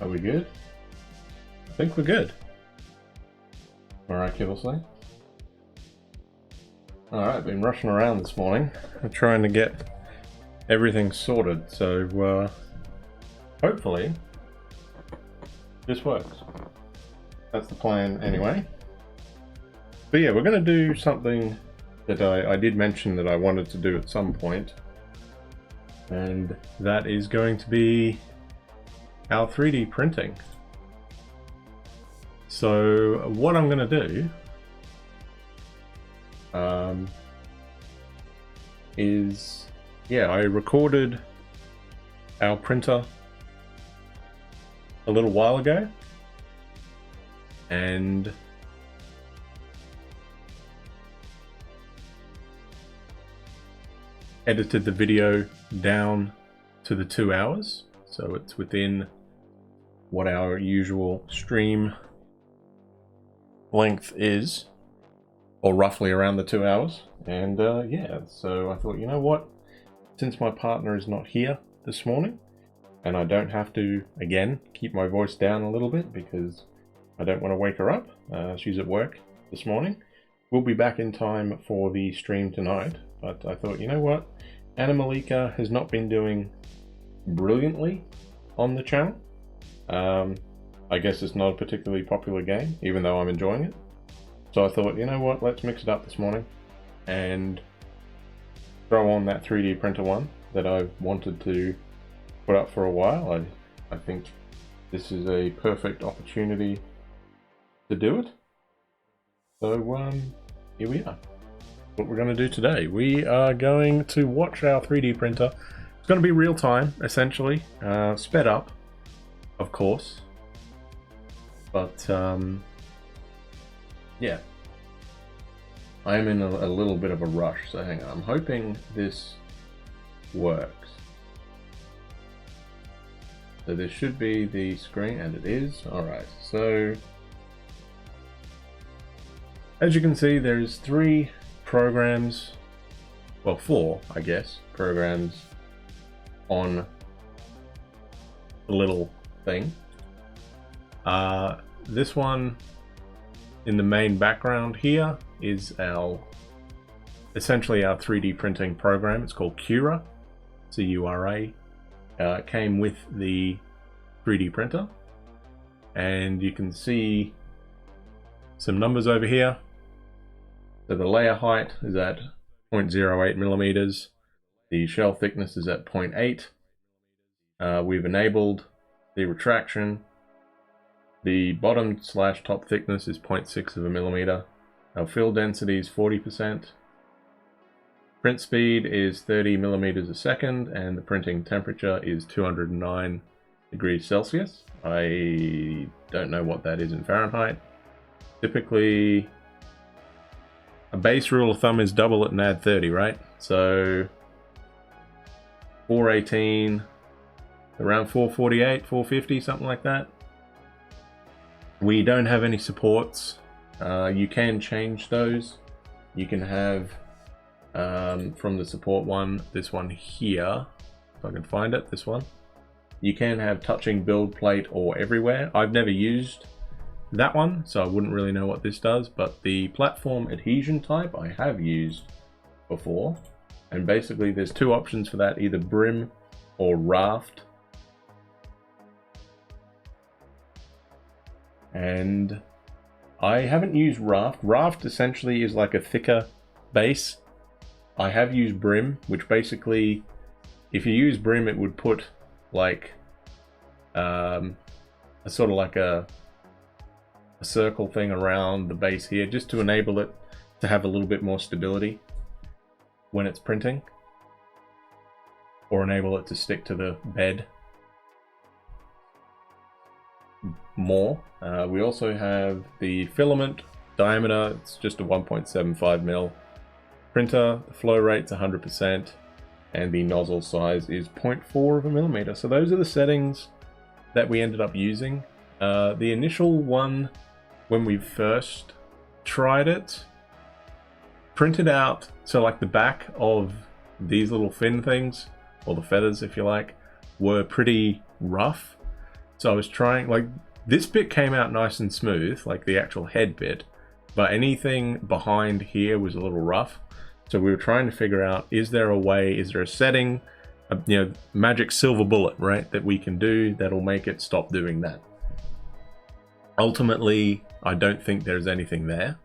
Are we good? I think we're good. Miraculously. Alright, been rushing around this morning. I'm trying to get everything sorted, so hopefully this works. That's the plan anyway. But yeah, we're going to do something that I did mention that I wanted to do at some point. And that is going to be our 3D printing. So what I'm going to do is, yeah, I recorded our printer a little while ago and edited the video down to the 2 hours, so it's within what our usual stream length is, or roughly around the 2 hours. And yeah, so I thought, you know what, since my partner is not here this morning and I don't have to, again, keep my voice down a little bit because I don't want to wake her up, she's at work this morning, we'll be back in time for the stream tonight. But I thought, you know what, Anna Malika has not been doing brilliantly on the channel. I guess it's not a particularly popular game, even though I'm enjoying it. So I thought, you know what, let's mix it up this morning and throw on that 3D printer one that I've wanted to put up for a while. I think this is a perfect opportunity to do it. So here we are. What we're going to do today, we are going to watch our 3D printer. It's going to be real time, essentially, sped up, of course, but yeah, I am in a little bit of a rush, so hang on. I'm hoping this works. So this should be the screen, and it is. Alright, so as you can see, there's 3 programs, well 4 I guess, programs on the little thing. This one in the main background here is essentially our 3D printing program. It's called Cura, C-U-R-A. It came with the 3D printer, and you can see some numbers over here. So the layer height is at 0.08 millimeters. The shell thickness is at 0.8. We've enabled the retraction. The bottom/top thickness is 0.6 of a millimeter. Our fill density is 40%. Print speed is 30 millimeters a second, and the printing temperature is 209 degrees Celsius. I don't know what that is in Fahrenheit. Typically, a base rule of thumb is double it and add 30, right? So 418, around 448, 450, something like that. We don't have any supports. You can change those. You can have, from the support one, this one here, if I can find it, this one. You can have touching build plate or everywhere. I've never used that one, so I wouldn't really know what this does, but the platform adhesion type I have used before, and basically there's 2 options for that, either brim or raft. And I haven't used raft. Raft essentially is like a thicker base. I have used brim, which basically, if you use brim, it would put like a sort of like a circle thing around the base here, just to enable it to have a little bit more stability when it's printing, or enable it to stick to the bed more. We also have the filament diameter. It's just a 1.75 mil printer. The flow rate's 100%, and the nozzle size is 0.4 of a millimeter. So those are the settings that we ended up using. The initial one, when we first tried it, printed out, so like the back of these little fin things, or the feathers if you like, were pretty rough. So I was trying, like, this bit came out nice and smooth, like the actual head bit, but anything behind here was a little rough. So we were trying to figure out, is there a way, is there a setting, magic silver bullet, right, that we can do that'll make it stop doing that. Ultimately, I don't think there's anything there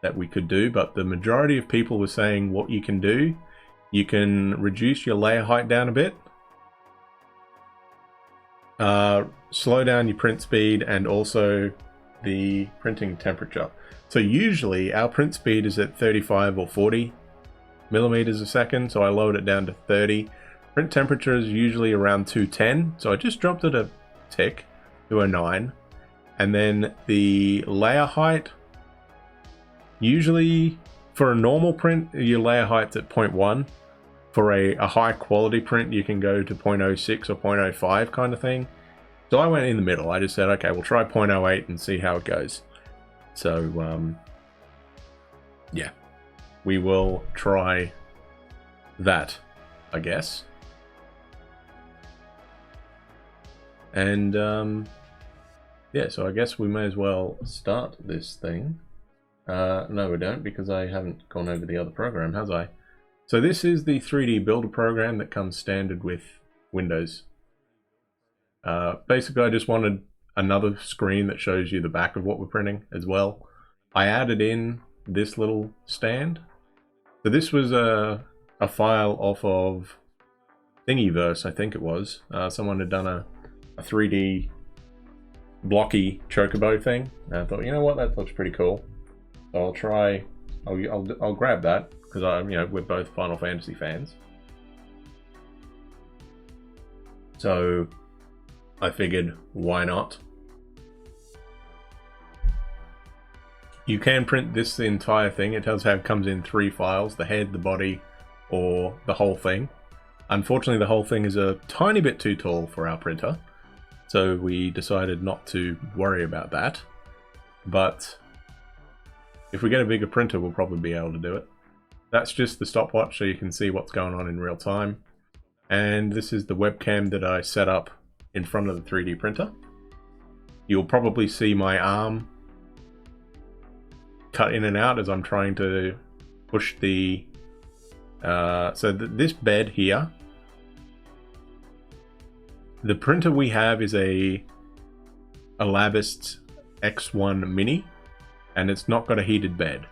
that we could do, but the majority of people were saying what you can do, you can reduce your layer height down a bit, slow down your print speed, and also the printing temperature. So usually our print speed is at 35 or 40 millimeters a second, so I lowered it down to 30. Print temperature is usually around 210, so I just dropped it a tick to a 9. And then the layer height, usually for a normal print, your layer height's at 0.1. For a high quality print, you can go to 0.06 or 0.05 kind of thing. So I went in the middle. I just said, okay, we'll try 0.08 and see how it goes. So, yeah, we will try that, I guess. And, yeah, so I guess we may as well start this thing. No, we don't, because I haven't gone over the other program, has I? So this is the 3D Builder program that comes standard with Windows. Basically, I just wanted another screen that shows you the back of what we're printing as well. I added in this little stand. So this was a file off of Thingiverse, I think it was. Someone had done a 3D blocky Chocobo thing. And I thought, you know what, that looks pretty cool. So I'll try. I'll grab that because we're both Final Fantasy fans. So I figured, why not? You can print this entire thing. It comes in 3 files: the head, the body, or the whole thing. Unfortunately, the whole thing is a tiny bit too tall for our printer, so we decided not to worry about that. But if we get a bigger printer, we'll probably be able to do it. That's just the stopwatch, so you can see what's going on in real time. And this is the webcam that I set up in front of the 3D printer. You'll probably see my arm cut in and out as I'm trying to push the... this bed here, the printer we have is a Labist X1 Mini, and it's not got a heated bed.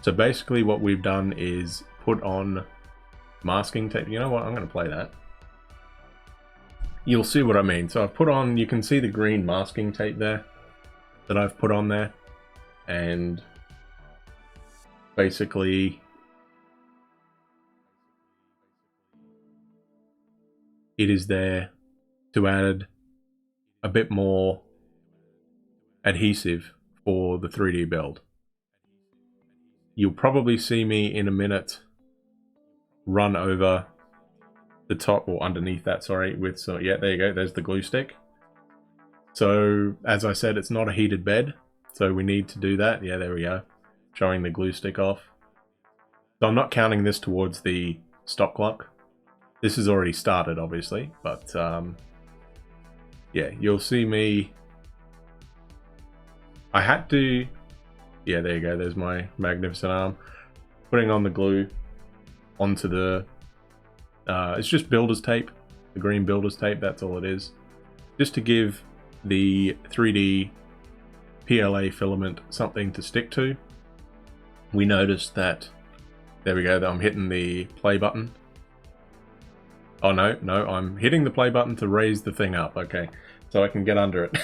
So basically what we've done is put on masking tape. You know what, I'm going to play that. You'll see what I mean. So I've put on, you can see the green masking tape there that I've put on there, and basically it is there to add a bit more adhesive for the 3D build. You'll probably see me in a minute run over the top, or underneath that, sorry, with some, yeah, there you go, there's the glue stick. So as I said, it's not a heated bed, so we need to do that. Yeah, there we go, showing the glue stick off. So I'm not counting this towards the stop clock. This has already started, obviously, but yeah, you'll see me. I had to, yeah, there you go, there's my magnificent arm. Putting on the glue onto the, it's just builder's tape, the green builder's tape, that's all it is. Just to give the 3D PLA filament something to stick to. We noticed that, there we go, that I'm hitting the play button. Oh no, I'm hitting the play button to raise the thing up, okay, so I can get under it.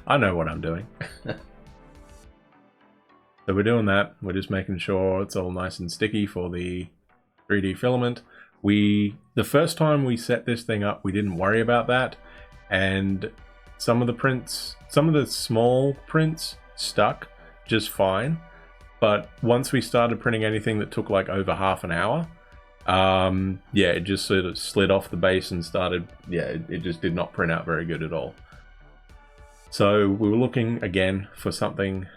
I know what I'm doing. So we're doing that, we're just making sure it's all nice and sticky for the 3D filament. The first time we set this thing up, we didn't worry about that, and some of the prints, some of the small prints stuck just fine, but once we started printing anything that took like over half an hour, yeah, it just sort of slid off the base and started, yeah, it just did not print out very good at all. So we were looking again for something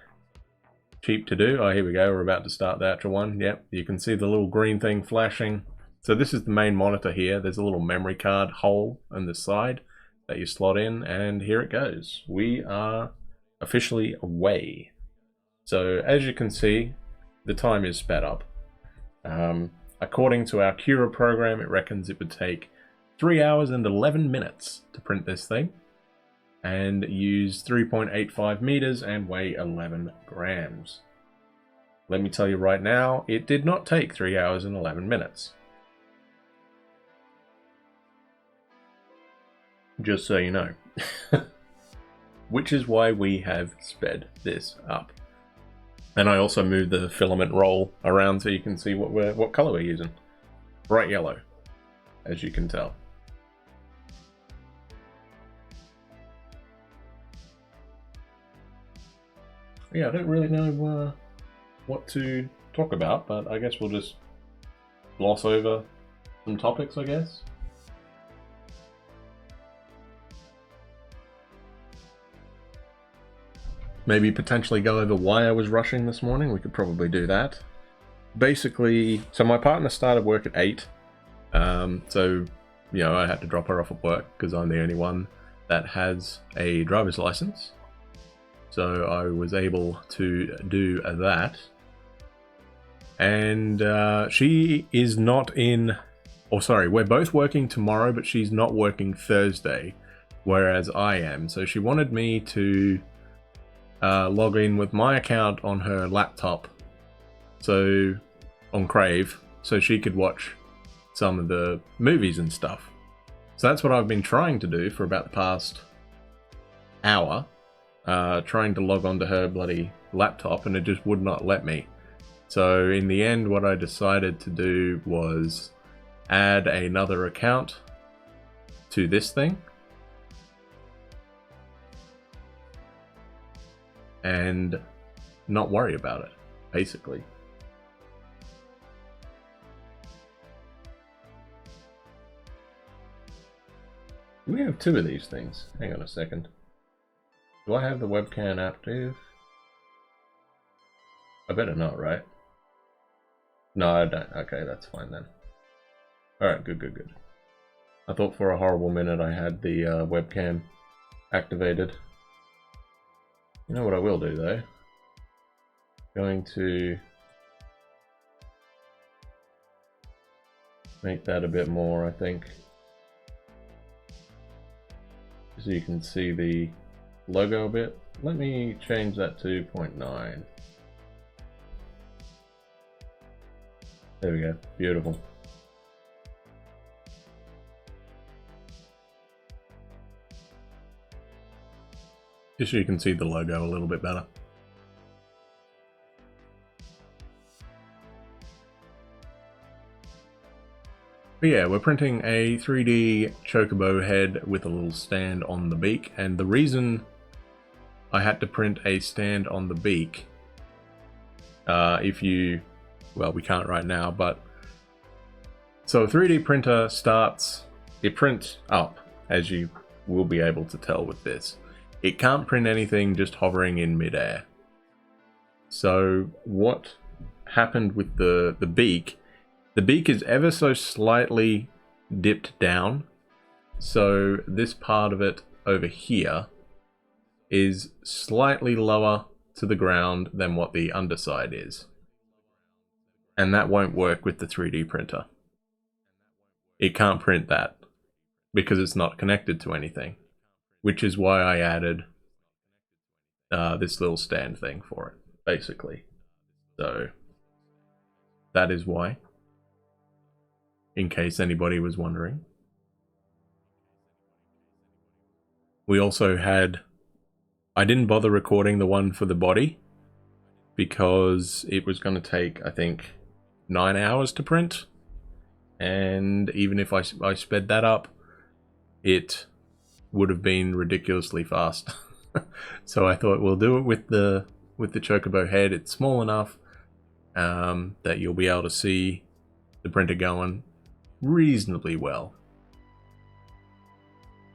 cheap to do. Oh, here we go, we're about to start the actual one. Yep, you can see the little green thing flashing. So this is the main monitor here. There's a little memory card hole on the side. that you slot in, and here it goes. We are officially away. So as you can see, the time is sped up. According to our Cura program, it reckons it would take 3 hours and 11 minutes to print this thing, and use 3.85 meters and weigh 11 grams. Let me tell you right now, it did not take 3 hours and 11 minutes. Just so you know. Which is why we have sped this up. And I also moved the filament roll around so you can see what color we're using. Bright yellow, as you can tell. Yeah, I don't really know what to talk about, but I guess we'll just gloss over some topics, I guess. Maybe potentially go over why I was rushing this morning. We could probably do that. Basically, so my partner started work at 8. So, you know, I had to drop her off at work because I'm the only one that has a driver's license. So I was able to do that. And she is not in, or sorry, we're both working tomorrow, but she's not working Thursday, whereas I am. So she wanted me to log in with my account on her laptop, so on Crave, so she could watch some of the movies and stuff. So that's what I've been trying to do for about the past hour, trying to log onto her bloody laptop, and it just would not let me. So in the end, what I decided to do was add another account to this thing, and not worry about it, basically. We have 2 of these things. Hang on a second. Do I have the webcam active? I better not, right? No, I don't. Okay, that's fine then. Alright, good. I thought for a horrible minute I had the webcam activated. You know what I will do though? Going to make that a bit more, I think, so you can see the logo a bit. Let me change that to 0.9. There we go, beautiful. Just so you can see the logo a little bit better. But yeah, we're printing a 3D Chocobo head with a little stand on the beak, and the reason I had to print a stand on the beak, well, we can't right now, but so a 3D printer starts, it prints up, as you will be able to tell with this. It can't print anything just hovering in midair. So what happened with the beak is ever so slightly dipped down. So this part of it over here is slightly lower to the ground than what the underside is. And that won't work with the 3D printer. It can't print that because it's not connected to anything. Which is why I added this little stand thing for it, basically. So that is why, in case anybody was wondering. We also had, I didn't bother recording the one for the body because it was going to take, I think, 9 hours to print. And even if I sped that up, it would have been ridiculously fast. So I thought we'll do it with the Chocobo head. It's small enough that you'll be able to see the printer going reasonably well.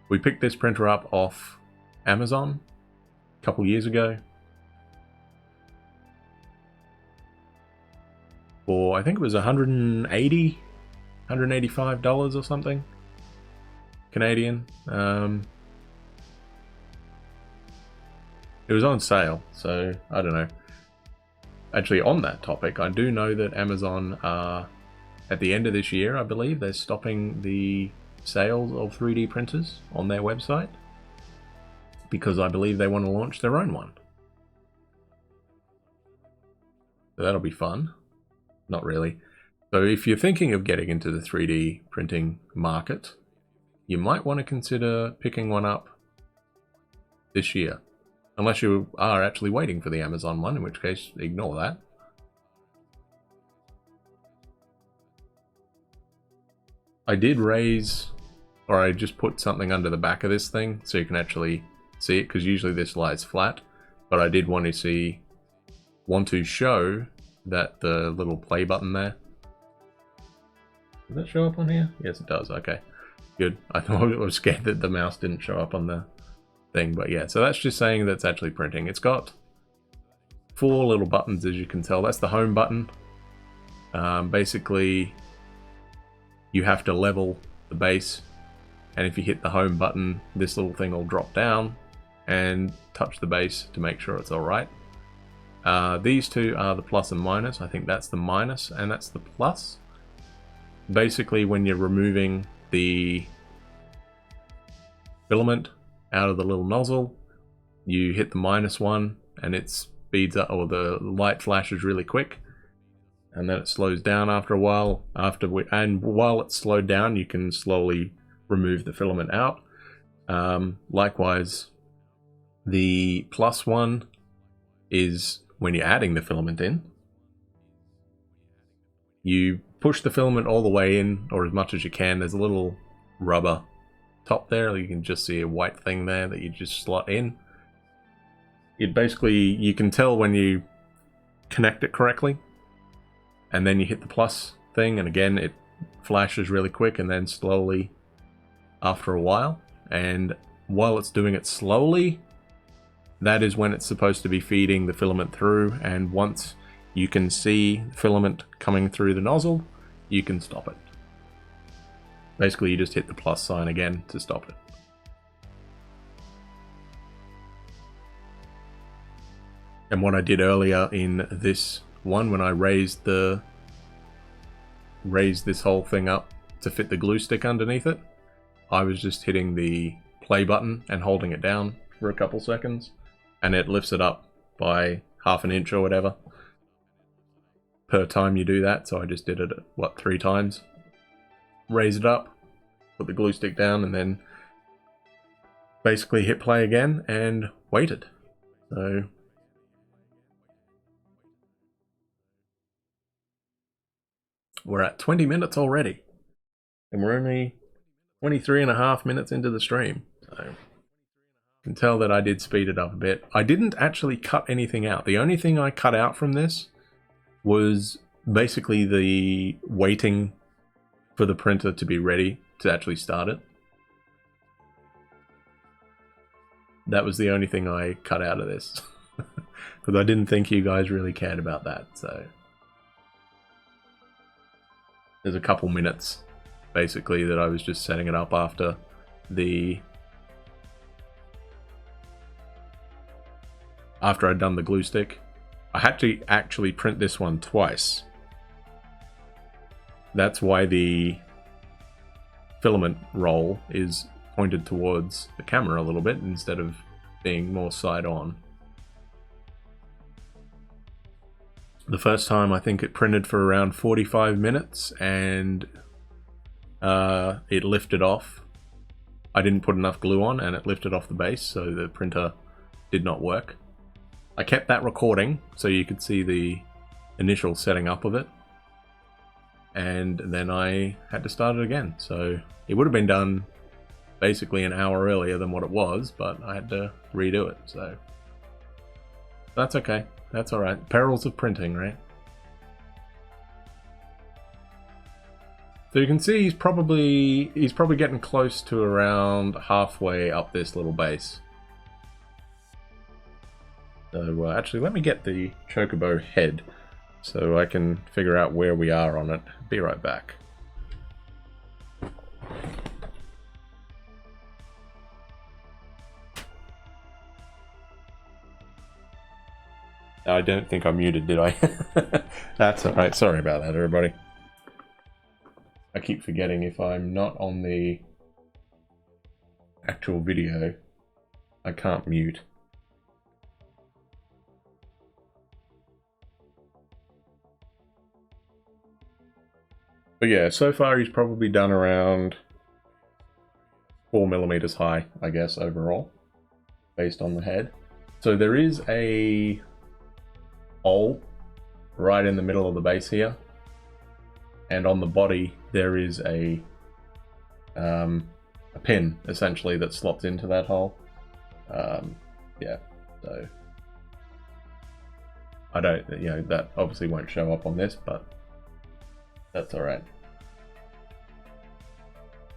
We picked this printer up off Amazon a couple years ago for, I think it was $185 or something Canadian. it was on sale, so I don't know. Actually, on that topic, I do know that Amazon are, at the end of this year, I believe, they're stopping the sales of 3D printers on their website, because I believe they want to launch their own one. So that'll be fun. Not really. So if you're thinking of getting into the 3D printing market, you might want to consider picking one up this year. Unless you are actually waiting for the Amazon one, in which case, ignore that. I did raise, or I just put something under the back of this thing so you can actually see it, because usually this lies flat. But I did want to show that the little play button there. Does that show up on here? Yes, it does. Okay, good. I was scared that the mouse didn't show up on the thing, but yeah, so that's just saying that it's actually printing. It's got 4 little buttons, as you can tell. That's the home button. Basically, you have to level the base, and if you hit the home button, this little thing will drop down and touch the base to make sure it's all right. These two are the plus and minus. I think that's the minus and that's the plus. Basically, when you're removing the filament out of the little nozzle, you hit the minus one and it speeds up, or the light flashes really quick, and then it slows down after a while. And while it's slowed down, you can slowly remove the filament out. Likewise, the plus one is when you're adding the filament in. You push the filament all the way in, or as much as you can. There's a little rubber top there. You can just see a white thing there that you just slot in. It basically, you can tell when you connect it correctly, and then you hit the plus thing, and again it flashes really quick and then slowly after a while. And while it's doing it slowly, that is when it's supposed to be feeding the filament through, and once you can see filament coming through the nozzle, you can stop it. Basically, you just hit the plus sign again to stop it. And what I did earlier in this one, when I raised this whole thing up to fit the glue stick underneath it, I was just hitting the play button and holding it down for a couple seconds, and it lifts it up by ½ an inch or whatever per time you do that. So I just did it, 3 times. Raise it up, put the glue stick down, and then basically hit play again and waited. So we're at 20 minutes already, and we're only 23.5 minutes into the stream. So you can tell that I did speed it up a bit. I didn't actually cut anything out. The only thing I cut out from this was basically the waiting for the printer to be ready to actually start it. That was the only thing I cut out of this. Because I didn't think you guys really cared about that. So there's a couple minutes basically that I was just setting it up after I'd done the glue stick. I had to actually print this one twice. That's why the filament roll is pointed towards the camera a little bit instead of being more side on. The first time I think it printed for around 45 minutes and it lifted off. I didn't put enough glue on and it lifted off the base, so the printer did not work. I kept that recording so you could see the initial setting up of it, and then I had to start it again. So it would have been done basically an hour earlier than what it was, but I had to redo it. So that's okay. That's all right. Perils of printing, right? So you can see he's probably getting close to around halfway up this little base. So actually, let me get the Chocobo head so I can figure out where we are on it. Be right back. I don't think I muted, did I? That's alright. Sorry about that, everybody. I keep forgetting if I'm not on the actual video, I can't mute. But yeah, so far he's probably done around 4mm high, I guess, overall, based on the head. So there is a hole right in the middle of the base here, and on the body there is a pin, essentially, that slots into that hole. Yeah, so I don't, you know, that obviously won't show up on this, but that's alright.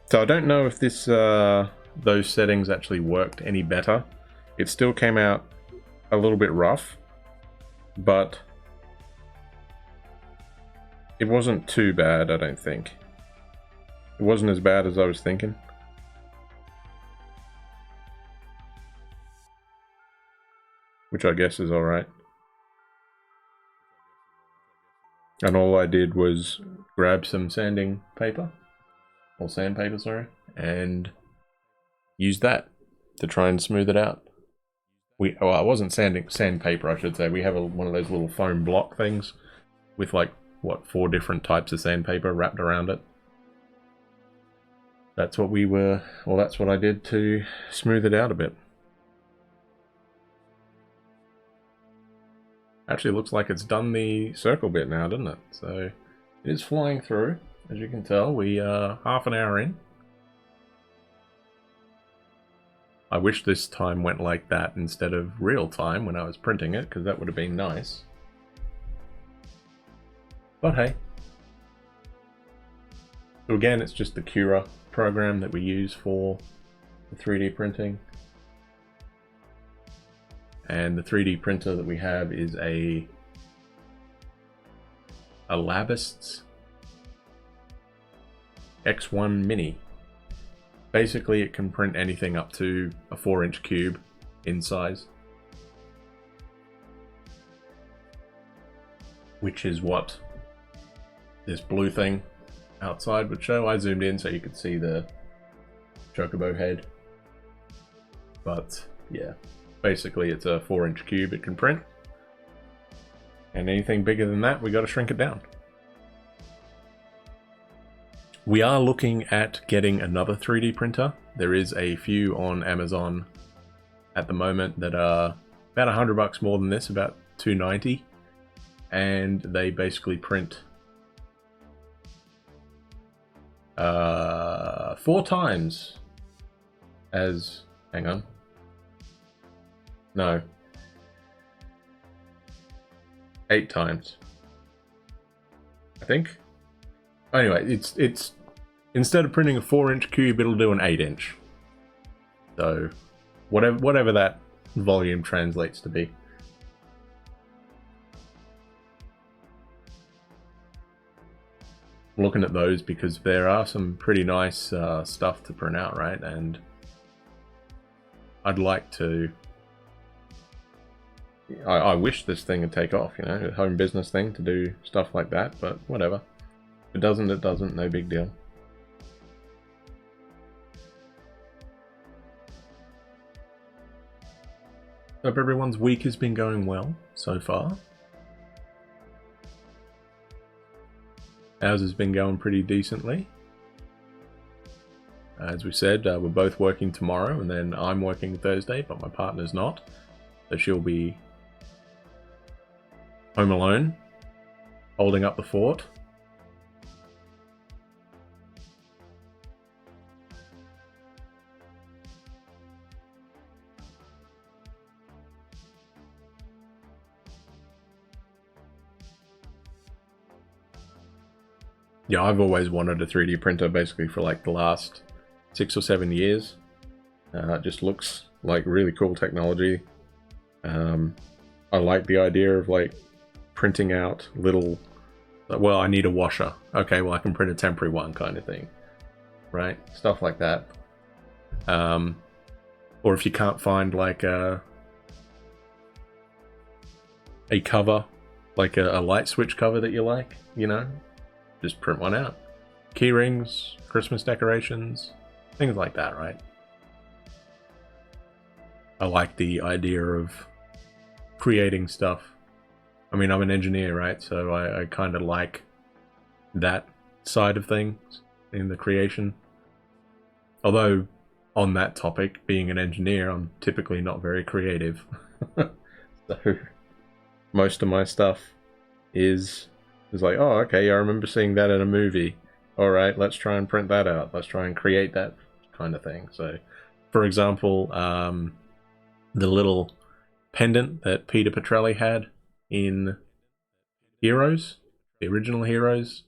So I don't know if this those settings actually worked any better. It still came out a little bit rough, but it wasn't too bad, I don't think. It wasn't as bad as I was thinking. Which I guess is alright. And all I did was grab some sanding paper, or sandpaper, sorry, and use that to try and smooth it out. Well, I wasn't sandpaper, I should say. We have one of those little foam block things with like, what, 4 different types of sandpaper wrapped around it. That's what that's what I did to smooth it out a bit. Actually looks like it's done the circle bit now, doesn't it? So it is flying through, as you can tell. We are half an hour in. I wish this time went like that instead of real time when I was printing it, because that would have been nice. But hey. So again, it's just the Cura program that we use for the 3D printing. And the 3D printer that we have is a Labist's X1 Mini. Basically, it can print anything up to a 4-inch cube in size, which is what this blue thing outside would show. I zoomed in so you could see the Chocobo head, but yeah, basically it's a 4-inch cube it can print, and anything bigger than that we got to shrink it down. We are looking at getting another 3D printer. There is a few on Amazon at the moment that are about $100 more than this, about $290, and they basically print 4 times as, hang on, no, 8 times, I think. Anyway, it's instead of printing a 4-inch cube, it'll do an 8-inch. So whatever that volume translates to be. I'm looking at those because there are some pretty nice stuff to print out, right? And I'd like to. I wish this thing would take off, you know, a home business thing to do stuff like that, but whatever. If it doesn't, it doesn't, no big deal. Hope everyone's week has been going well so far. Ours has been going pretty decently. As we said, we're both working tomorrow, and then I'm working Thursday, but my partner's not. So she'll be home alone, holding up the fort. Yeah, I've always wanted a 3D printer basically for like the last 6 or 7 years. It just looks like really cool technology. I like the idea of like printing out little, well, I need a washer. Okay, well I can print a temporary one kind of thing, right? Stuff like that. Or if you can't find like a a cover, like a light switch cover that you like, you know, just print one out. Key rings, Christmas decorations, things like that, right? I like the idea of creating stuff. I mean, I'm an engineer, right? So I kind of like that side of things in the creation. Although, on that topic, being an engineer, I'm typically not very creative. So, most of my stuff is like, oh, okay, I remember seeing that in a movie. All right, let's try and print that out. Let's try and create that kind of thing. So, for example, the little pendant that Peter Petrelli had in Heroes, the original Heroes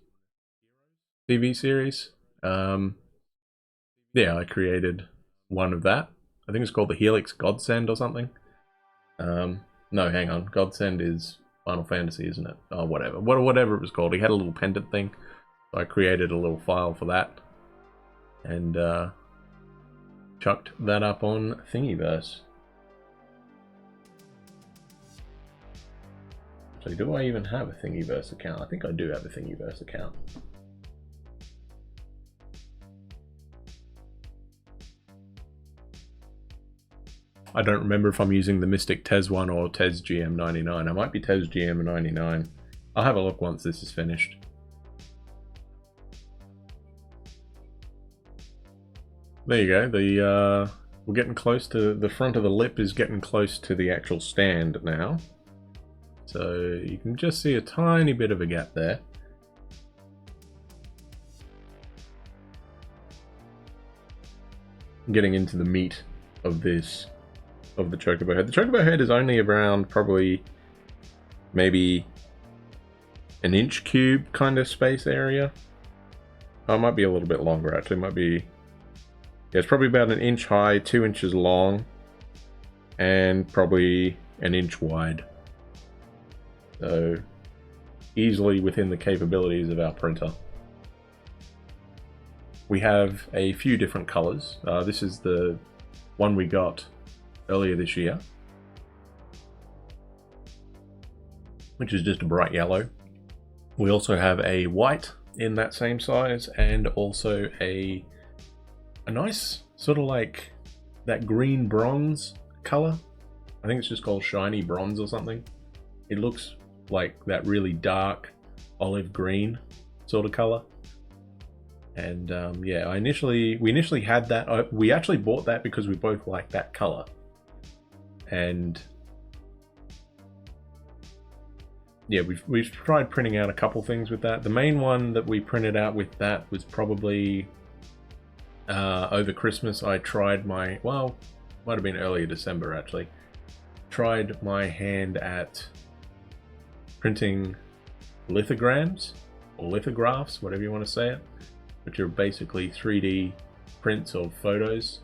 TV series. Yeah, I created one of that. I think it's called the Helix Godsend or something. No, hang on. Godsend is Final Fantasy, isn't it? Oh, whatever. Whatever it was called. He had a little pendant thing. So I created a little file for that. And chucked that up on Thingiverse. So do I even have a Thingiverse account? I think I do have a Thingiverse account. I don't remember if I'm using the Mystic Tez one or Tez GM99. I might be Tez GM99. I'll have a look once this is finished. There you go. We're getting close to the front of the lip is getting close to the actual stand now. So you can just see a tiny bit of a gap there. I'm getting into the meat of this, of the Chocobo head. The Chocobo head is only around probably maybe an inch cube kind of space area. Oh, it might be a little bit longer actually. It might be, yeah, it's probably about an inch high, 2 inches long, and probably an inch wide. So easily within the capabilities of our printer. We have a few different colors. This is the one we got earlier this year, which is just a bright yellow. We also have a white in that same size, and also a nice sort of like that green bronze color. I think it's just called shiny bronze or something. It looks like that really dark olive green sort of color. And yeah, we initially had that. We actually bought that because we both like that color. And yeah, we've tried printing out a couple things with that. The main one that we printed out with that was probably over Christmas. I tried my, well, might have been earlier December actually. Tried my hand at printing lithograms or lithographs, whatever you want to say it, which are basically 3D prints of photos.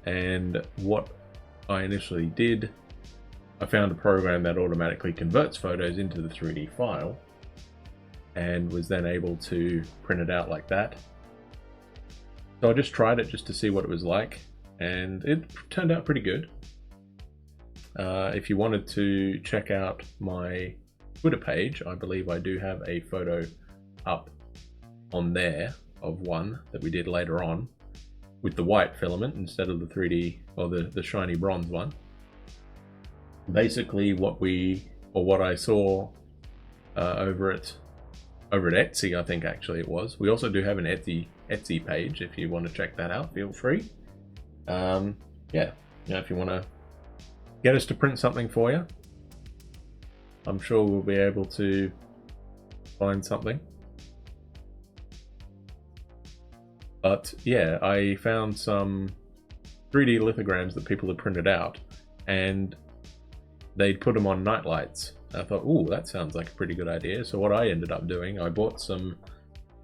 And what I initially did, I found a program that automatically converts photos into the 3D file and was then able to print it out like that. So I just tried it just to see what it was like, and it turned out pretty good. If you wanted to check out my Twitter page, I believe I do have a photo up on there of one that we did later on with the white filament instead of the 3D or the shiny bronze one. Basically what I saw over at Etsy, I think actually it was. We also do have an Etsy page if you want to check that out, feel free. Yeah, if you want to get us to print something for you, I'm sure we'll be able to find something. But yeah, I found some 3D lithograms that people had printed out, and they'd put them on nightlights. I thought, ooh, that sounds like a pretty good idea. So what I ended up doing, I bought some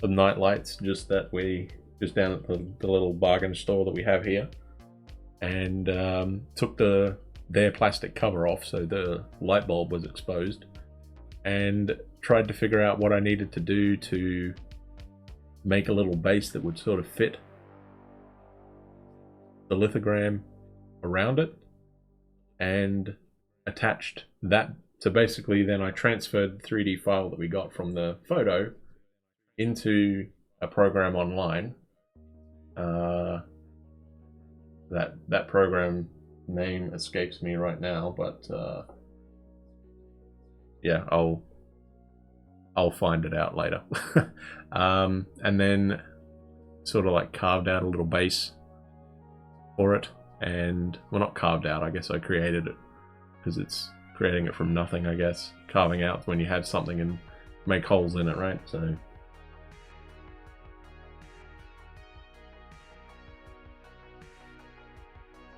nightlights just down at the little bargain store that we have here, and took their plastic cover off so the light bulb was exposed, and tried to figure out what I needed to do to make a little base that would sort of fit the lithogram around it, and attached that So basically then I transferred the 3D file that we got from the photo into a program online. That program name escapes me right now, but yeah, I'll find it out later. And then sort of like carved out a little base for it, and well, not carved out, I guess I created it, because it's creating it from nothing, I guess. Carving out when you have something and make holes in it, right? So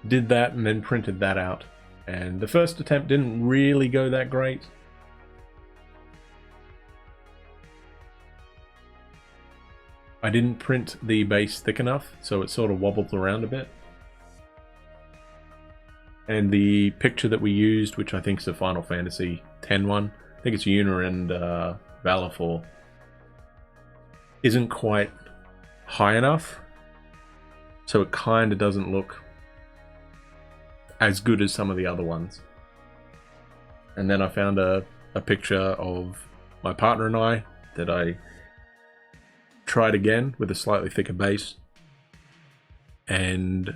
did that and then printed that out, and the first attempt didn't really go that great. I didn't print the base thick enough, so it sort of wobbled around a bit. And the picture that we used, which I think is a Final Fantasy X one, I think it's Yuna and Valifor, isn't quite high enough, so it kind of doesn't look as good as some of the other ones. And then I found a picture of my partner and I that I tried again with a slightly thicker base, and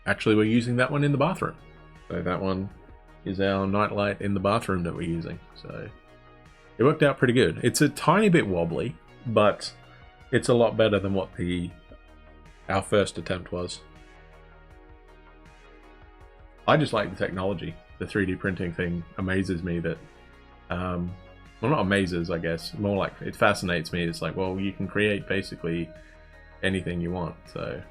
actually we're using that one in the bathroom. So that one is our nightlight in the bathroom that we're using. So it worked out pretty good. It's a tiny bit wobbly, but it's a lot better than what our first attempt was. I just like the technology. The 3D printing thing amazes me that, well, not amazes, I guess, more like it fascinates me. It's like, well, you can create basically anything you want, so.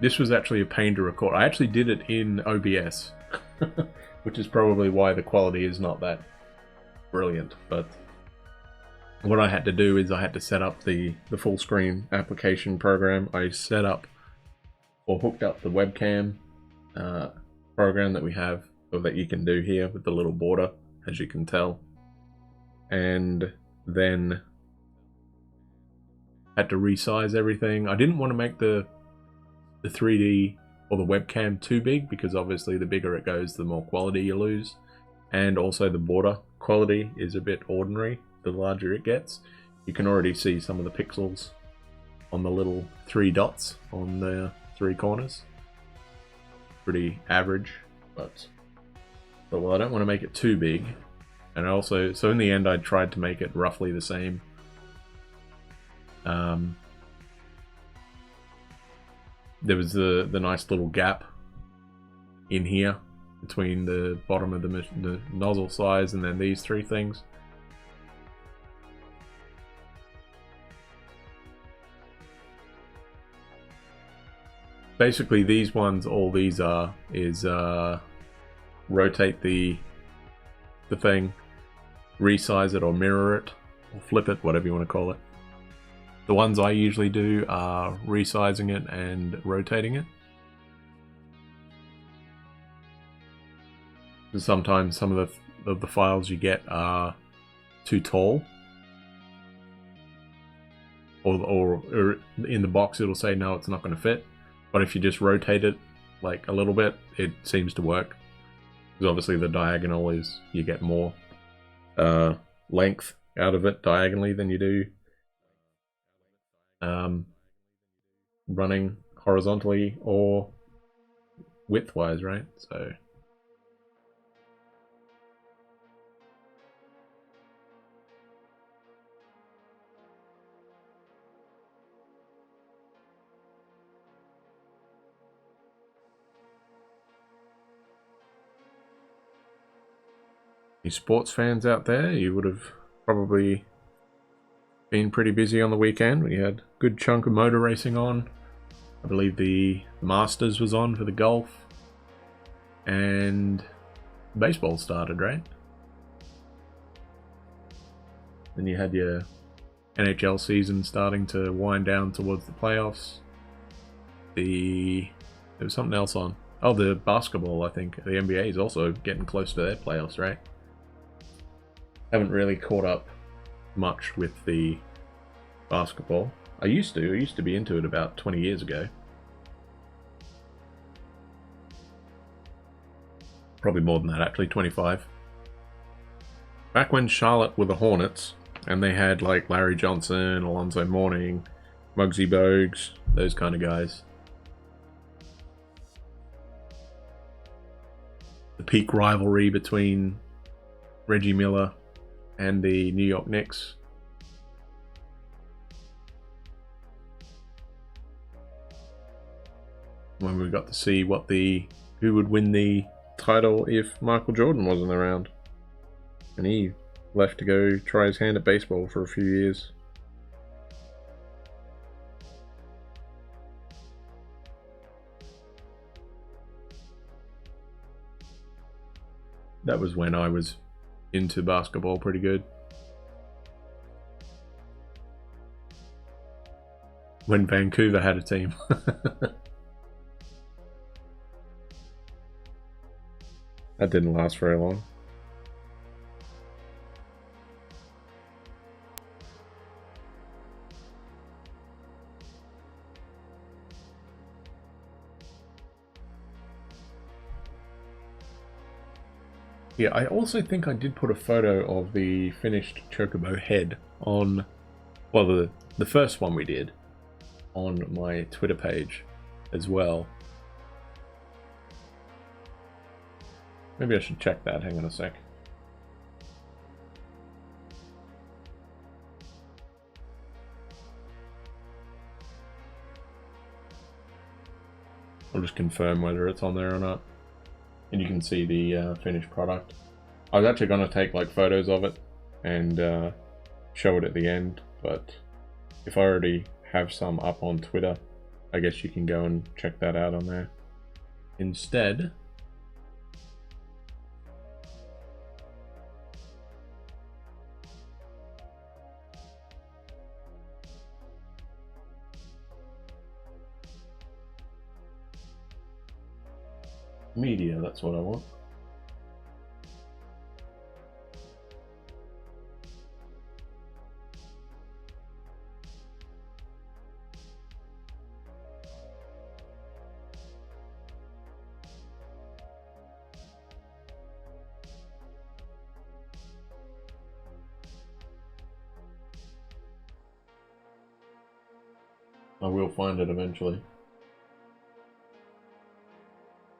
This was actually a pain to record. I actually did it in OBS, which is probably why the quality is not that brilliant, but what I had to do is I had to set up the full screen application program. I set up or hooked up the webcam program that we have, or that you can do here with the little border, as you can tell. And then had to resize everything. I didn't want to make the 3D or the webcam too big, because obviously the bigger it goes, the more quality you lose. And also the border quality is a bit ordinary the larger it gets. You can already see some of the pixels on the little 3 dots on the 3 corners. Pretty average, but well, I don't want to make it too big. And also, so in the end I tried to make it roughly the same. There was the nice little gap in here between the bottom of the nozzle size and then these 3 things. Basically these ones, all these are, is rotate the thing, resize it or mirror it, or flip it, whatever you want to call it. The ones I usually do are resizing it and rotating it. Sometimes some of the files you get are too tall, or in the box it'll say no, it's not going to fit. But if you just rotate it like a little bit, it seems to work. Because obviously the diagonal is, you get more length out of it diagonally than you do running horizontally or widthwise, right? So you sports fans out there, you would have probably been pretty busy on the weekend. We had a good chunk of motor racing on. I believe the Masters was on for the golf. And baseball started, right? Then you had your NHL season starting to wind down towards the playoffs. There was something else on. Oh, the basketball, I think. The NBA is also getting close to their playoffs, right? Haven't really caught up much with the basketball. I used to be into it about 20 years ago. Probably more than that, actually, 25. Back when Charlotte were the Hornets, and they had like Larry Johnson, Alonzo Mourning, Muggsy Bogues, those kind of guys. The peak rivalry between Reggie Miller and the New York Knicks. When we got to see who would win the title if Michael Jordan wasn't around. And he left to go try his hand at baseball for a few years. That was when I was into basketball pretty good. When Vancouver had a team. That didn't last very long. Yeah, I also think I did put a photo of the finished Chocobo head on, well, the first one we did, on my Twitter page as well. Maybe I should check that, hang on a sec. I'll just confirm whether it's on there or not. And you can see the finished product. I was actually going to take like photos of it and show it at the end, but if I already have some up on Twitter, I guess you can go and check that out on there. Instead, media, that's what I want. I will find it eventually.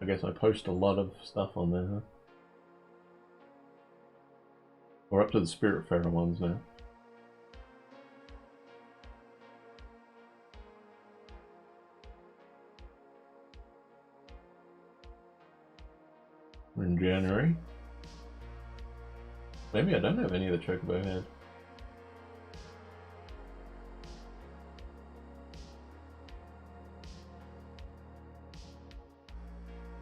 I guess I post a lot of stuff on there, huh? We're up to the Spiritfarer ones now. We're in January. Maybe I don't have any of the Chocobo head.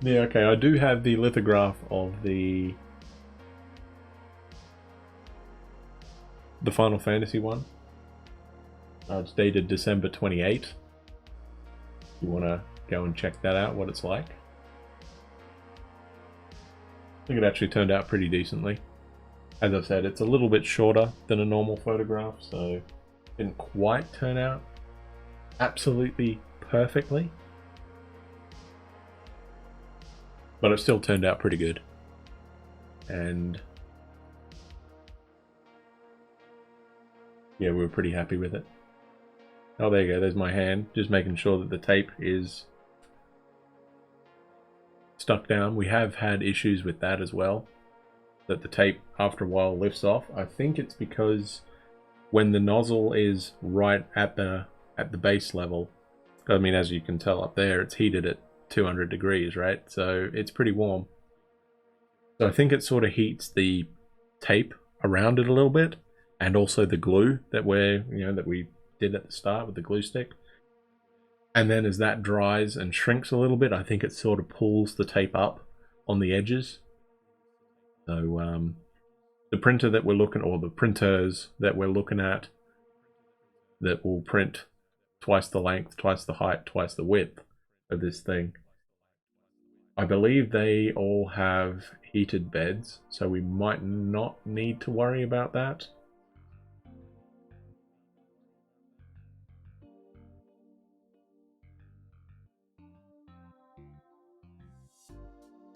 Yeah, okay, I do have the lithograph of the Final Fantasy one. It's dated December 28th. You want to go and check that out, what it's like. I think it actually turned out pretty decently. As I said, it's a little bit shorter than a normal photograph, so it didn't quite turn out absolutely perfectly. But it still turned out pretty good. And yeah, we were pretty happy with it. Oh, there you go, there's my hand. Just making sure that the tape is stuck down. We have had issues with that as well, that the tape after a while lifts off. I think it's because when the nozzle is right at the base level, I mean, as you can tell up there, it's heated at 200 degrees, right? So it's pretty warm. So I think it sort of heats the tape around it a little bit, and also the glue that we did at the start with the glue stick. And then as that dries and shrinks a little bit, I think it sort of pulls the tape up on the edges. So the printer that we're looking, or the printers that we're looking at, that will print twice the length, twice the height, twice the width of this thing, I believe they all have heated beds, so we might not need to worry about that.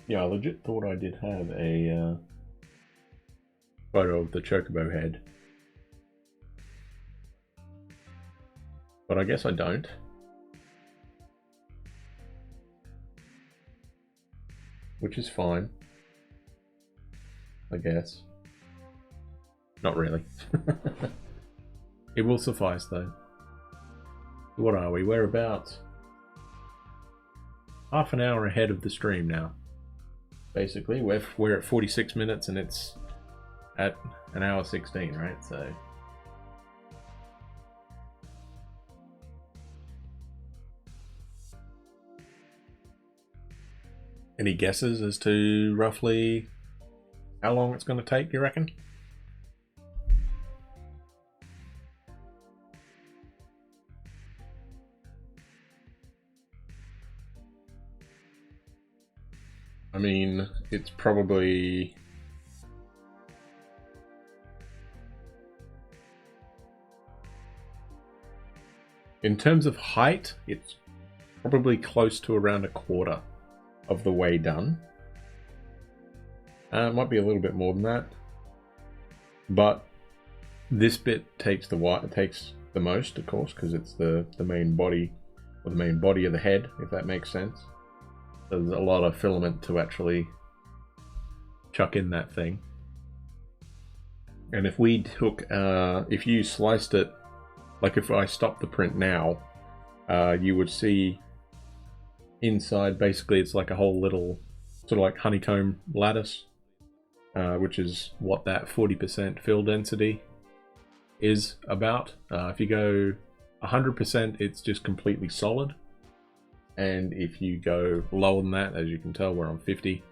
Yeah, I legit thought I did have a photo of the Chocobo head. But I guess I don't. Which is fine. I guess. Not really. It will suffice though. What are we? We're about half an hour ahead of the stream now. Basically, we're at 46 minutes and it's at an hour 16, right? So any guesses as to roughly how long it's going to take, you reckon? I mean, it's probably... in terms of height, it's probably close to around a quarter of the way done. It might be a little bit more than that. But this bit takes the most, of course, because it's the main body, or the main body of the head, if that makes sense. There's a lot of filament to actually chuck in that thing. And if we took, if you sliced it, like if I stopped the print now, you would see inside, basically it's like a whole little, sort of like honeycomb lattice, which is what that 40% fill density is about. If you go 100%, it's just completely solid. And if you go lower than that, as you can tell, we're on 40%,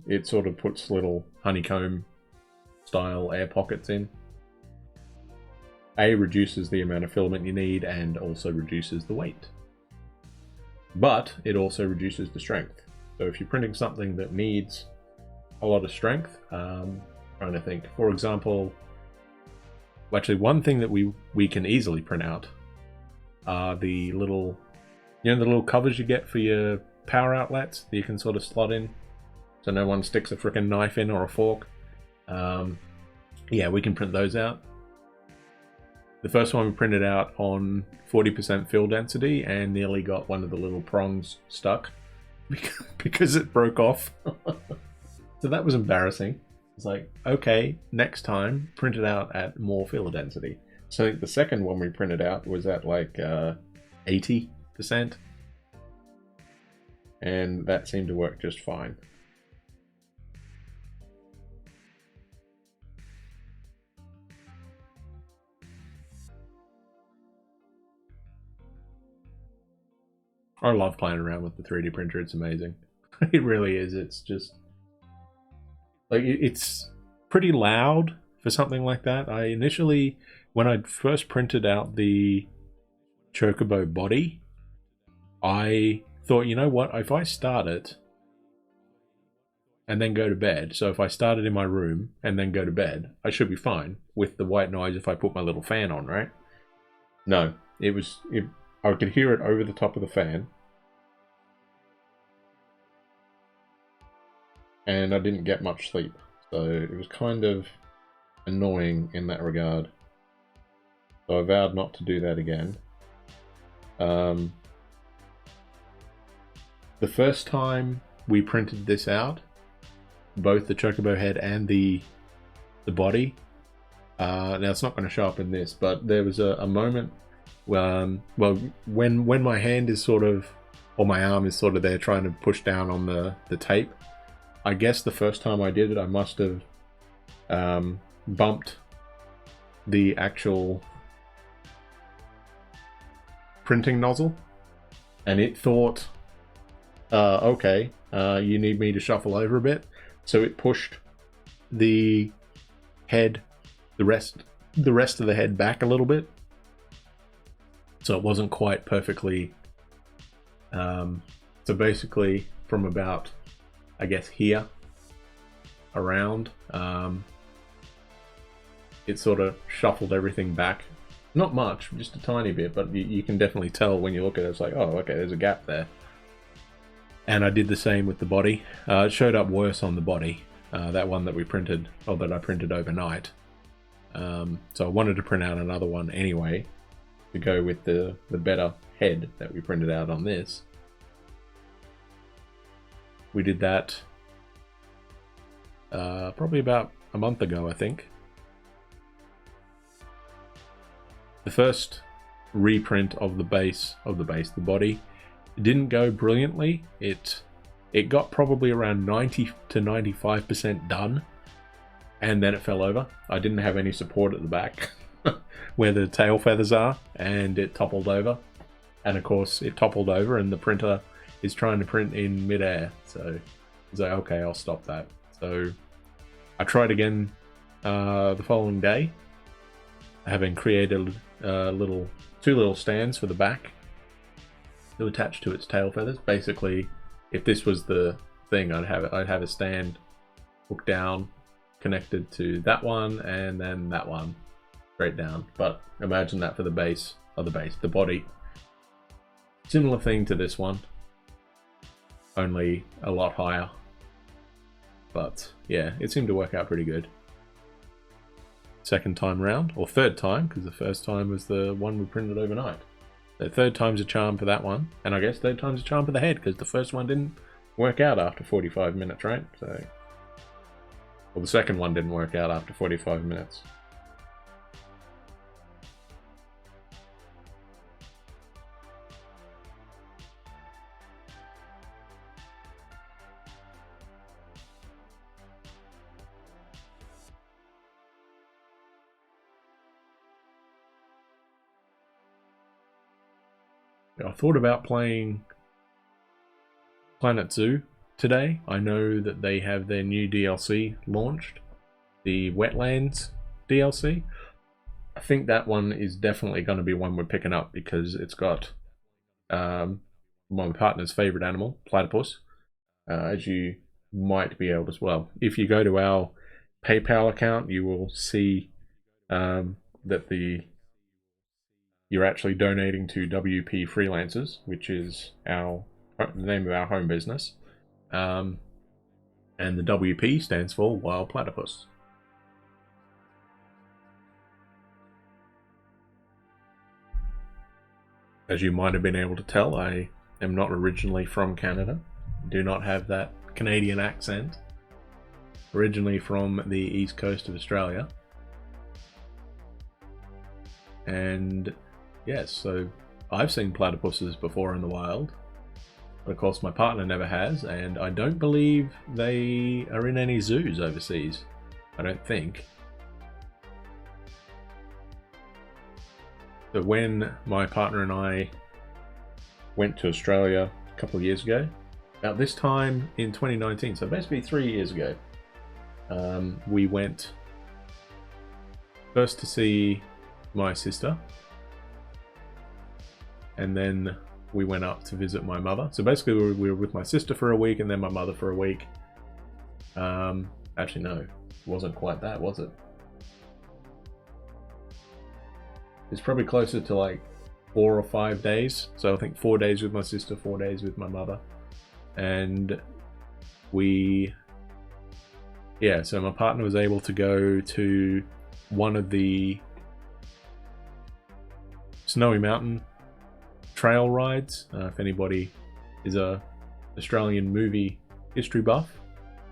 it sort of puts little honeycomb style air pockets in. Reduces the amount of filament you need and also reduces the weight. But it also reduces the strength. So if you're printing something that needs a lot of strength, trying to think, for example, actually one thing that we can easily print out are the little, the little covers you get for your power outlets that you can sort of slot in so no one sticks a freaking knife in or a fork. Yeah, we can print those out. The first one we printed out on 40% fill density and nearly got one of the little prongs stuck because it broke off. So that was embarrassing. It's like, okay, next time print it out at more fill density. So I think the second one we printed out was at like 80%. And that seemed to work just fine. I love playing around with the 3D printer. It's amazing. It really is. It's just like, it's pretty loud for something like that. I initially, when I first printed out the Chocobo body, I thought, you know what, if I start it and then go to bed, so if I start it in my room and then go to bed, I should be fine with the white noise if I put my little fan on, right? No, I could hear it over the top of the fan. And I didn't get much sleep. So it was kind of annoying in that regard. So I vowed not to do that again. The first time we printed this out, both the Chocobo head and the body, now it's not going to show up in this, but there was a moment, well, when my hand is sort of, or my arm is sort of there trying to push down on the tape, I guess the first time I did it, I must have bumped the actual printing nozzle, and it thought, okay, you need me to shuffle over a bit, so it pushed the head, the rest of the head back a little bit, so it wasn't quite perfectly. So basically, from about, I guess, here around, it sort of shuffled everything back. Not much, just a tiny bit, but you can definitely tell when you look at it. It's like, oh, okay, there's a gap there. And I did the same with the body. It showed up worse on the body, that one that we printed, or that I printed overnight. So I wanted to print out another one anyway, to go with the better head that we printed out on this. We did that probably about a month ago, I think. The first reprint of the body, it didn't go brilliantly. It got probably around 90 to 95% done, and then it fell over. I didn't have any support at the back where the tail feathers are, and it toppled over. And of course it toppled over and the printer is trying to print in midair, so it's like, okay, I'll stop that. So I tried again the following day, having created two little stands for the back to attach to its tail feathers. Basically, if this was the thing, I'd have a stand hooked down, connected to that one, and then that one straight down. But imagine that for the body. Similar thing to this one, only a lot higher. But yeah, it seemed to work out pretty good. Second time round, or third time, because the first time was the one we printed overnight. So third time's a charm for that one, and I guess third time's a charm for the head, because the first one didn't work out after 45 minutes, right? So, well, the second one didn't work out after 45 minutes. I thought about playing Planet Zoo today. I know that they have their new DLC launched, the Wetlands DLC. I think that one is definitely going to be one we're picking up, because it's got my partner's favorite animal, platypus, as you might be able to, well, if you go to our PayPal account, you will see that you're actually donating to WP Freelancers, which is the name of our home business. And the WP stands for Wild Platypus. As you might have been able to tell, I am not originally from Canada. Do not have that Canadian accent. Originally from the east coast of Australia. And yes, so I've seen platypuses before in the wild, but of course my partner never has, and I don't believe they are in any zoos overseas. I don't think. So when my partner and I went to Australia a couple of years ago, about this time in 2019, so basically 3 years ago, we went first to see my sister, and then we went up to visit my mother. So basically we were with my sister for a week and then my mother for a week. Actually no, it wasn't quite that, was it? It's probably closer to like 4 or 5 days. So I think 4 days with my sister, 4 days with my mother. And so my partner was able to go to one of the Snowy Mountain trail rides. If anybody is a Australian movie history buff,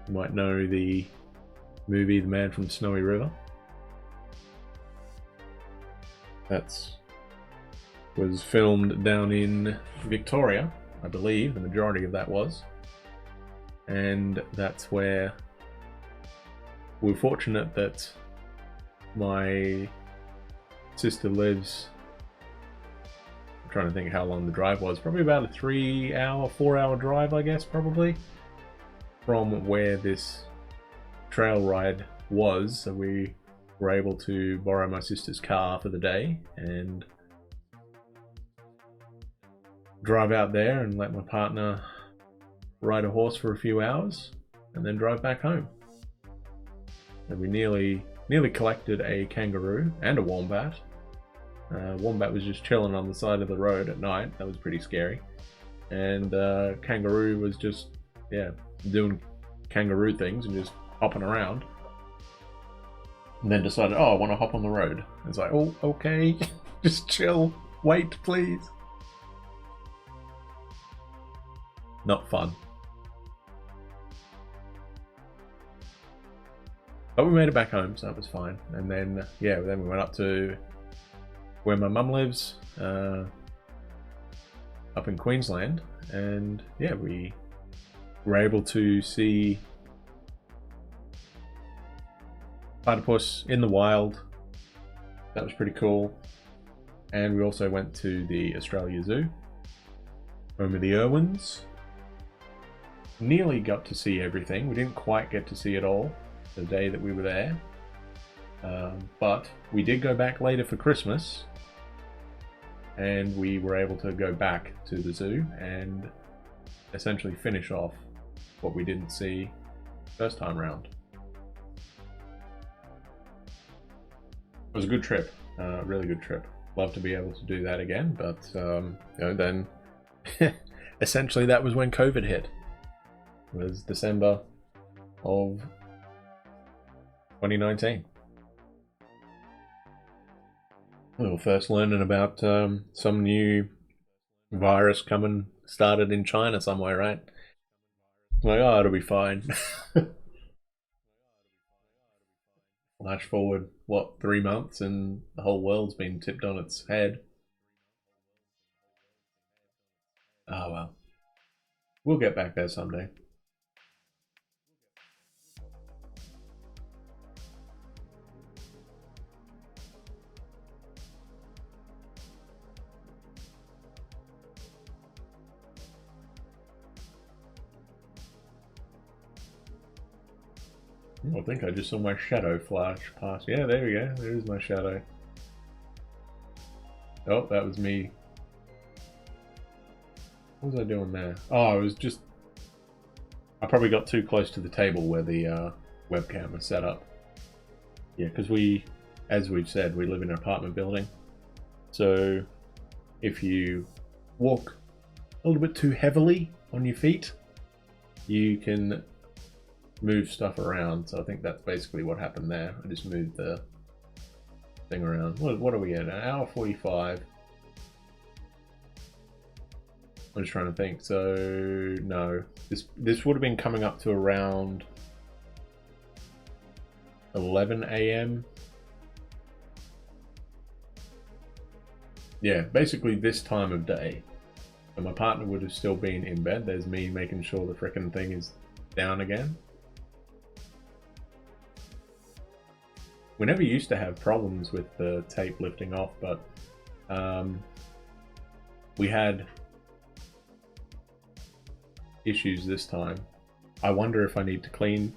you might know the movie The Man from the Snowy River. Was filmed down in Victoria, I believe, the majority of that was. And that's where we're fortunate that my sister lives. I'm trying to think how long the drive was. Probably about a 4-hour drive, I guess, probably, from where this trail ride was. So we were able to borrow my sister's car for the day and drive out there and let my partner ride a horse for a few hours and then drive back home. And we nearly collected a kangaroo and a wombat. Wombat was just chilling on the side of the road at night. That was pretty scary. and Kangaroo was just, yeah, doing kangaroo things and just hopping around. And then decided, oh, I want to hop on the road. It's like, oh, okay, just chill, wait, please. Not fun. But we made it back home, so that was fine. And then, yeah, then we went up to where my mum lives, up in Queensland. And yeah, we were able to see platypus in the wild. That was pretty cool. And we also went to the Australia Zoo, home of the Irwins. Nearly got to see everything. We didn't quite get to see it all the day that we were there, but we did go back later for Christmas, and we were able to go back to the zoo and essentially finish off what we didn't see first time round. It was a good trip, really good trip. Love to be able to do that again, but you know, then essentially that was when COVID hit. It was December of 2019. We were first learning about some new virus started in China somewhere, right? Like, oh, it'll be fine. Flash forward, what, 3 months and the whole world's been tipped on its head. Oh well. We'll get back there someday. I think I just saw my shadow flash past. Yeah, there we go. There is my shadow. Oh, that was me. What was I doing there? Oh, I probably got too close to the table where the webcam was set up. Yeah, because as we've said, we live in an apartment building. So if you walk a little bit too heavily on your feet, you can move stuff around. So I think that's basically what happened there. I just moved the thing around. What are we at? An hour 45. I'm just trying to think. So no, this would have been coming up to around 11 a.m. Yeah, basically this time of day. And my partner would have still been in bed. There's me making sure the frickin' thing is down again. We never used to have problems with the tape lifting off, but we had issues this time. I wonder if I need to clean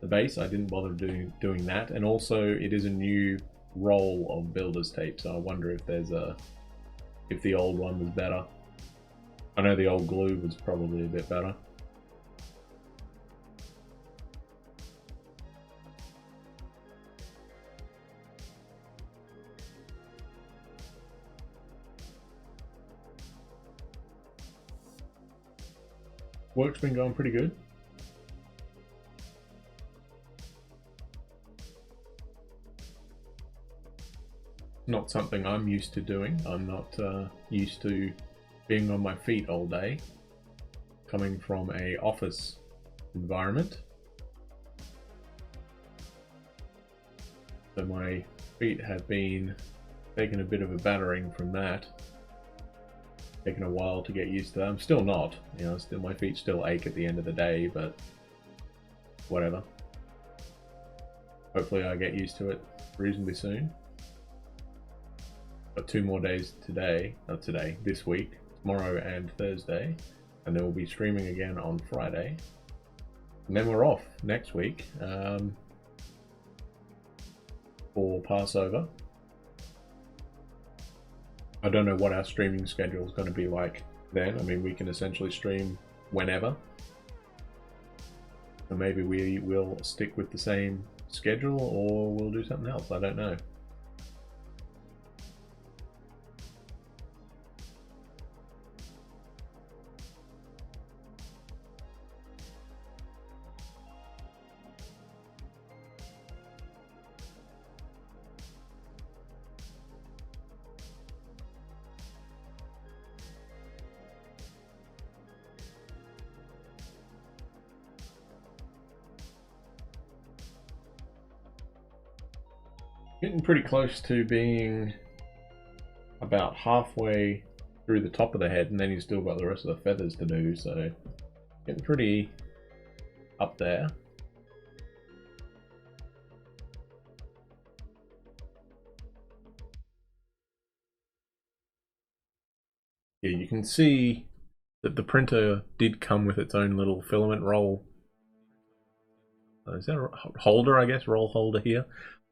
the base. I didn't bother doing that, and also it is a new roll of builder's tape, so I wonder if if the old one was better. I know the old glue was probably a bit better. Work's been going pretty good. Not something I'm used to doing. I'm not used to being on my feet all day, coming from a office environment. So my feet have been taking a bit of a battering from that. Taken a while to get used to that. I'm still not, you know, my feet still ache at the end of the day, but whatever. Hopefully I get used to it reasonably soon. Got 2 more days this week, tomorrow and Thursday, and then we'll be streaming again on Friday. And then we're off next week for Passover. I don't know what our streaming schedule is going to be like then. I mean, we can essentially stream whenever. So maybe we will stick with the same schedule, or we'll do something else. I don't know. Getting pretty close to being about halfway through the top of the head, and then you've still got the rest of the feathers to do, so getting pretty up there. Yeah, you can see that the printer did come with its own little filament roll. Is that a holder, I guess? Roll holder here.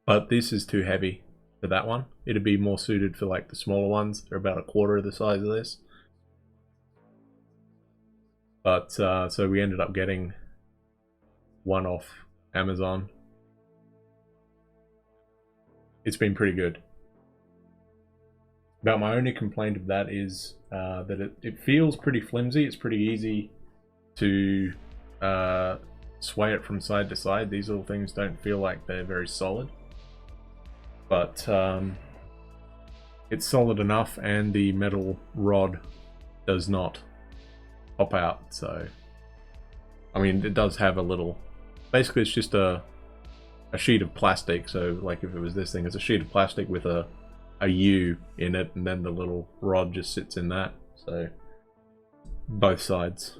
But this is too heavy for that one. It'd be more suited for like the smaller ones. They're about a quarter of the size of this. But so we ended up getting one off Amazon. It's been pretty good. About my only complaint of that is that it feels pretty flimsy. It's pretty easy to sway it from side to side. These little things don't feel like they're very solid. But it's solid enough, and the metal rod does not pop out. So, I mean, it does have a little... Basically, it's just a sheet of plastic. So, like if it was this thing, it's a sheet of plastic with a U in it, and then the little rod just sits in that. So, both sides.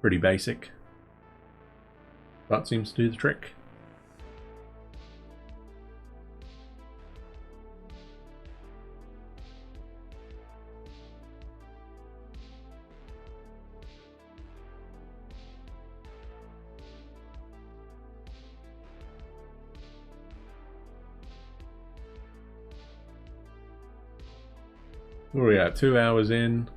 Pretty basic, but seems to do the trick. Where are we at? 2 hours in.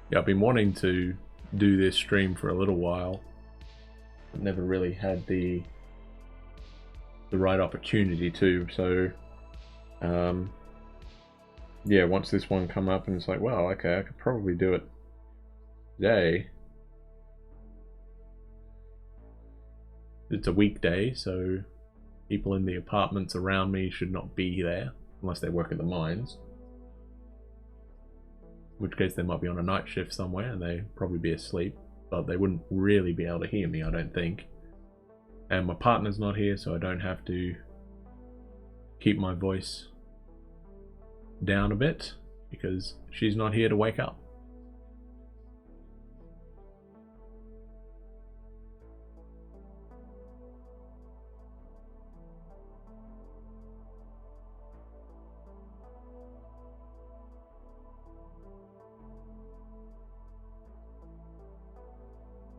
Yeah, I've been wanting to do this stream for a little while. I've never really had the right opportunity to, so yeah, once this one come up and it's like, well, okay, I could probably do it today. It's a weekday, so people in the apartments around me should not be there unless they work at the mines. In which case they might be on a night shift somewhere and they'd probably be asleep, but they wouldn't really be able to hear me, I don't think. And my partner's not here, so I don't have to keep my voice down a bit because she's not here to wake up.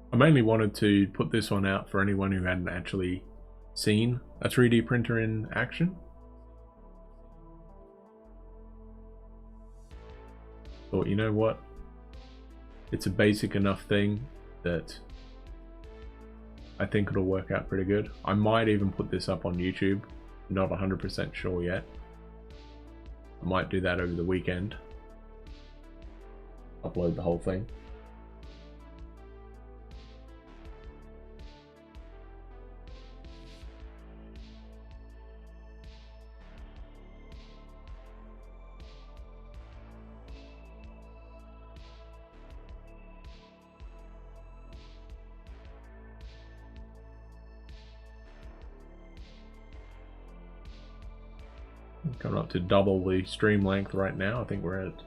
I mainly wanted to put this one out for anyone who hadn't actually seen a 3D printer in action. Thought, you know what? It's a basic enough thing that I think it'll work out pretty good. I might even put this up on YouTube. Not 100% sure yet. I might do that over the weekend. Upload the whole thing. Coming up to double the stream length right now. I think we're at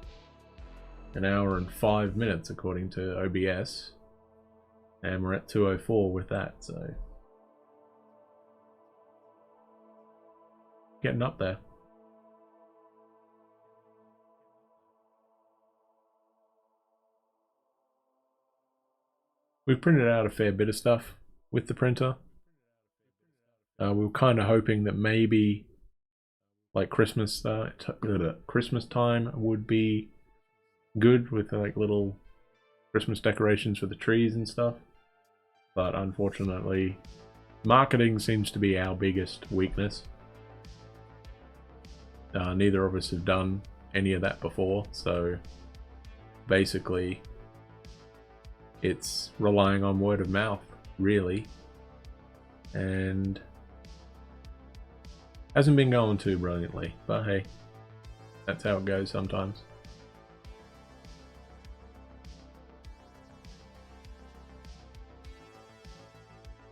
1 hour and 5 minutes according to OBS. And we're at 2:04 with that, so getting up there. We've printed out a fair bit of stuff with the printer. We were kind of hoping that maybe like Christmas time would be good with like little Christmas decorations for the trees and stuff, but unfortunately marketing seems to be our biggest weakness. Neither of us have done any of that before, so basically it's relying on word of mouth really, and hasn't been going too brilliantly, but hey, That's how it goes sometimes.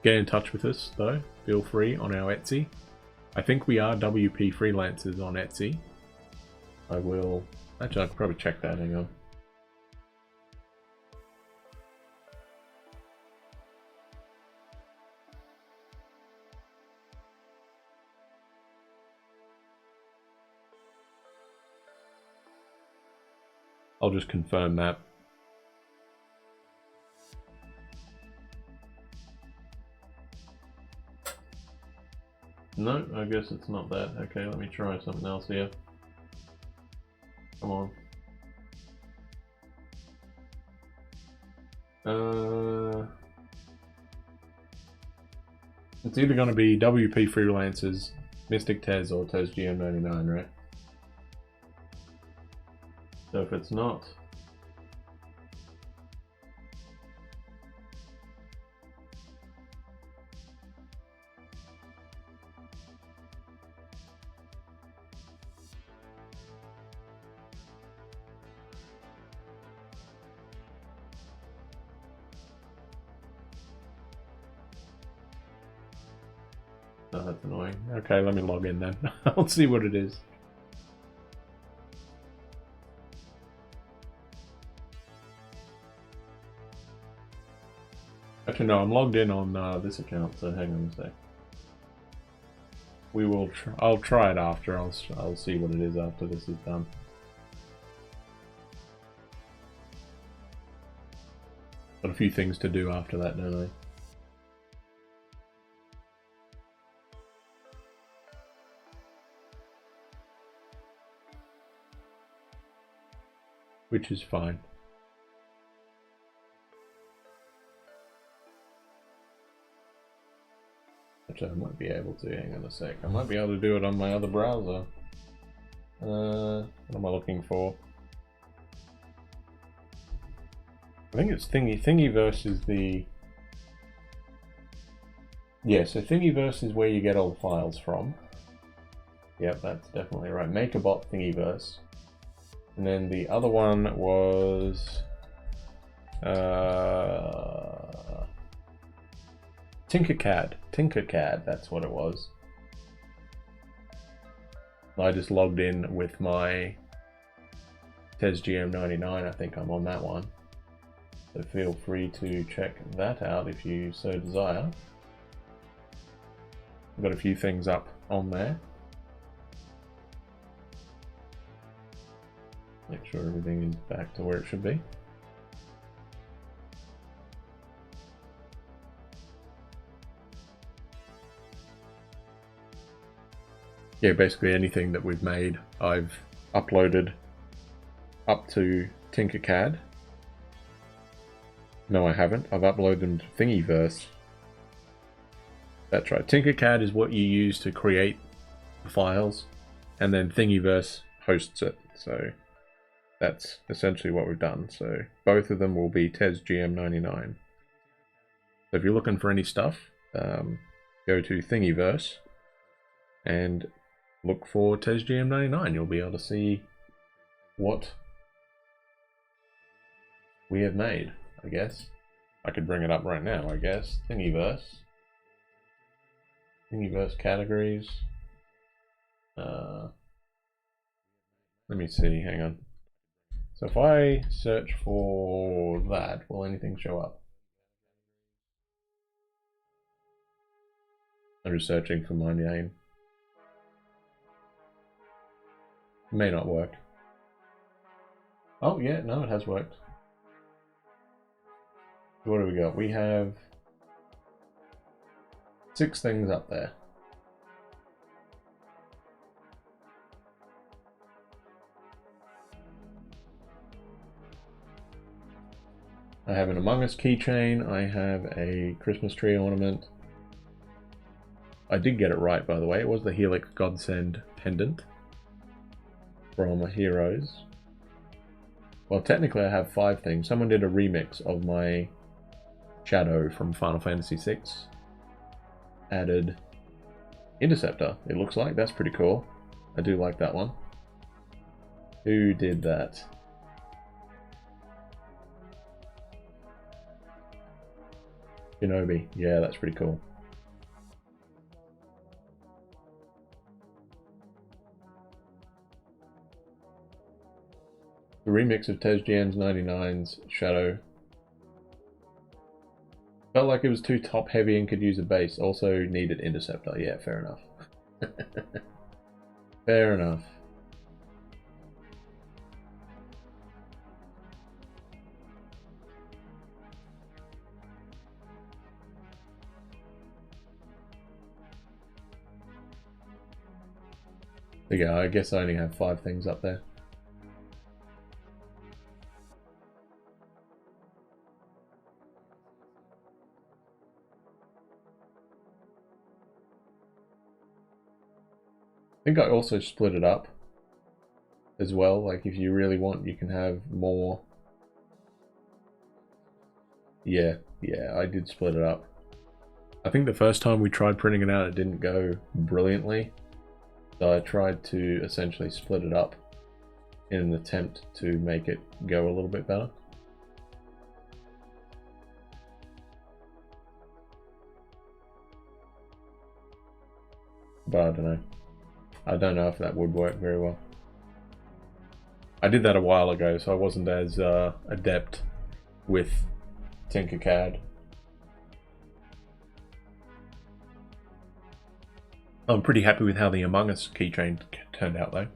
Get in touch with us, though. Feel free on our Etsy. I think we are WP freelancers on Etsy. I will... Actually, I could probably check that. Hang on. I'll just confirm that. No, I guess it's not that. Okay, let me try something else here. Come on. It's either going to be WP Freelancers, Mystic Tez, or Tez GM99, right? So if it's not... Oh, that's annoying. Okay, let me log in then. I'll see what it is. Actually, no, I'm logged in on this account, so hang on a sec. We will. I'll try it after. I'll see what it is after this is done. Got a few things to do after that, don't I? Which is fine. Actually, I might be able to. Hang on a sec. I might be able to do it on my other browser. What am I looking for? I think it's Thingiverse is the... Yeah, so Thingiverse is where you get all the files from. Yep, that's definitely right. MakerBot Thingiverse. And then the other one was... Tinkercad, that's what it was. I just logged in with my Tez GM99, I think I'm on that one. So feel free to check that out if you so desire. I've got a few things up on there. Make sure everything is back to where it should be. Yeah, basically anything that we've made, I've uploaded up to Tinkercad. No, I haven't. I've uploaded them to Thingiverse. That's right. Tinkercad is what you use to create the files, and then Thingiverse hosts it. So that's essentially what we've done. So both of them will be Tez GM99. So if you're looking for any stuff, go to Thingiverse and look for Tez GM99. You'll be able to see what we have made, I guess. I could bring it up right now, I guess. Thingiverse categories. Let me see, hang on. So if I search for that, will anything show up? I'm just searching for my name. It may not work. Oh yeah, no, it has worked. What do we got? We have 6 things up there. I have an Among Us keychain. I have a Christmas tree ornament. I did get it right, by the way. It was the Helix Godsend pendant from Heroes. Well, technically I have 5 things. Someone did a remix of my Shadow from Final Fantasy VI. Added Interceptor, it looks like. That's pretty cool. I do like that one. Who did that? Shinobi. Yeah, that's pretty cool. The remix of Tezjian's 99's Shadow felt like it was too top heavy and could use a bass. Also needed interceptor. Yeah, fair enough. Fair enough. There you go. I guess I only have 5 things up there. I think I also split it up as well. Like if you really want, you can have more. Yeah, I did split it up. I think the first time we tried printing it out, it didn't go brilliantly. So I tried to essentially split it up in an attempt to make it go a little bit better. But I don't know. I don't know if that would work very well. I did that a while ago, so I wasn't as adept with Tinkercad. I'm pretty happy with how the Among Us keychain turned out though.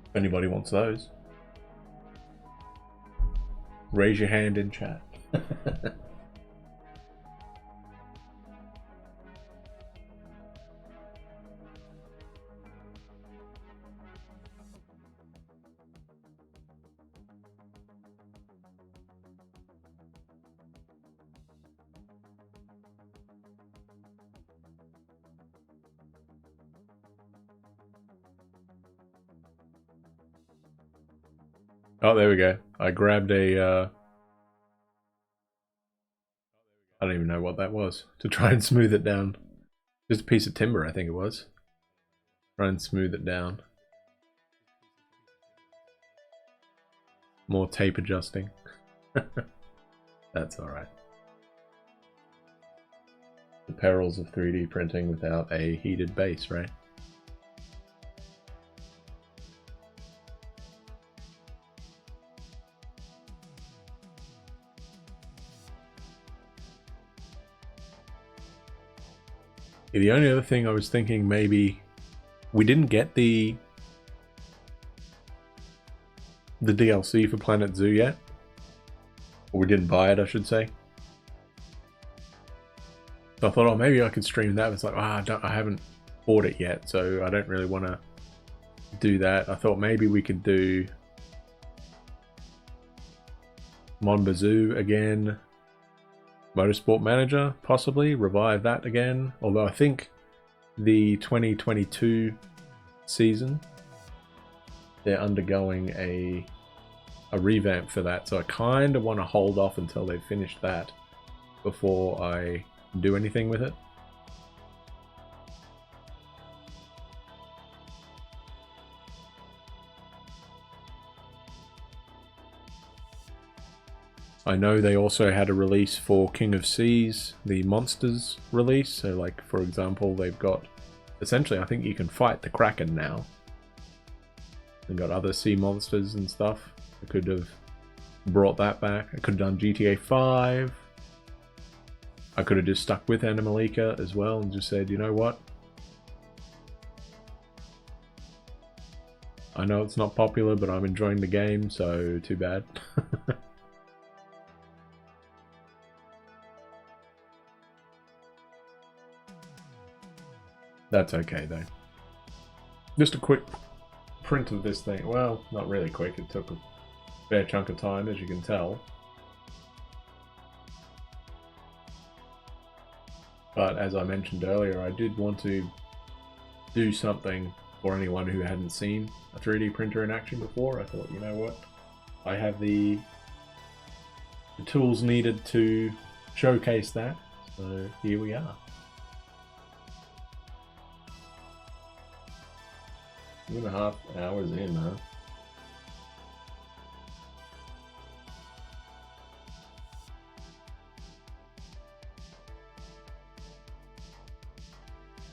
If anybody wants those, raise your hand in chat. Oh, there we go. I grabbed a, I don't even know what that was, to try and smooth it down. Just a piece of timber, I think it was. Try and smooth it down. More tape adjusting. That's alright. The perils of 3D printing without a heated base, right? The only other thing I was thinking, maybe we didn't get the DLC for Planet Zoo yet, or we didn't buy it, I should say. So I thought, oh, maybe I could stream that. It's like, I haven't bought it yet, so I don't really want to do that. I thought maybe we could do Monbazoo again. Motorsport Manager, possibly revive that again. Although I think the 2022 season, they're undergoing a revamp for that, so I kind of want to hold off until they've finished that before I do anything with it. I know they also had a release for King of Seas, the Monsters release. So like, for example, they've got, essentially, I think you can fight the Kraken now. They've got other sea monsters and stuff. I could have brought that back. I could have done GTA 5. I could have just stuck with Animalika as well and just said, you know what? I know it's not popular, but I'm enjoying the game, so too bad. That's okay though. Just a quick print of this thing. Well, not really quick. It took a fair chunk of time, as you can tell. But as I mentioned earlier, I did want to do something for anyone who hadn't seen a 3D printer in action before. I thought, you know what? I have the tools needed to showcase that. So here we are. 2.5 hours in, huh?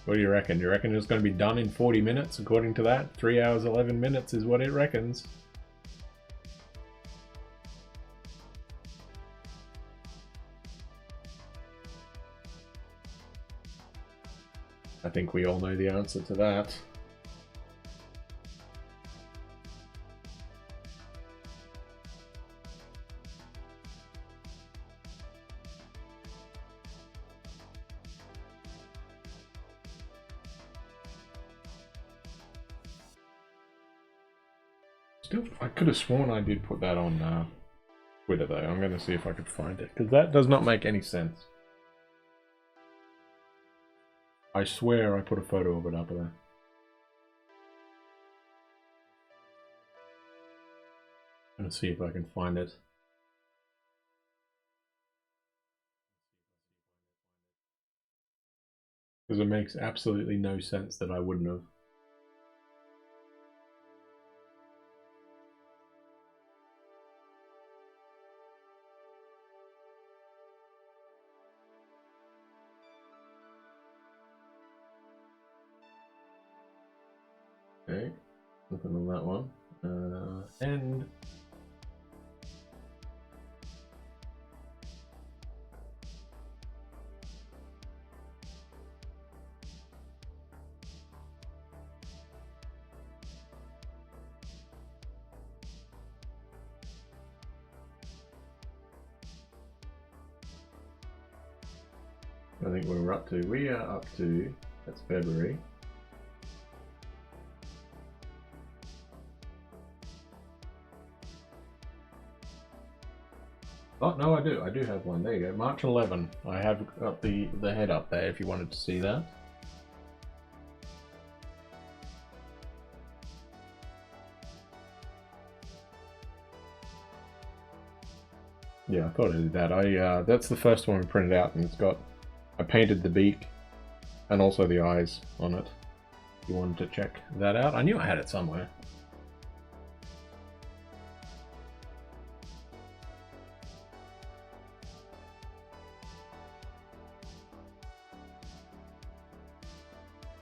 What do you reckon? Do you reckon it's going to be done in 40 minutes according to that? 3 hours 11 minutes is what it reckons. I think we all know the answer to that. Still, I could have sworn I did put that on Twitter though. I'm going to see if I could find it, because that does not make any sense. I swear I put a photo of it up there. I'm going to see if I can find it. Because it makes absolutely no sense that I wouldn't have. Okay, nothing on that one. And I think we are up to, that's February. Oh, no, I do have one. There you go. March 11. I have got the head up there if you wanted to see that. Yeah, I thought I did that. That's the first one we printed out, and I painted the beak and also the eyes on it. If you wanted to check that out. I knew I had it somewhere.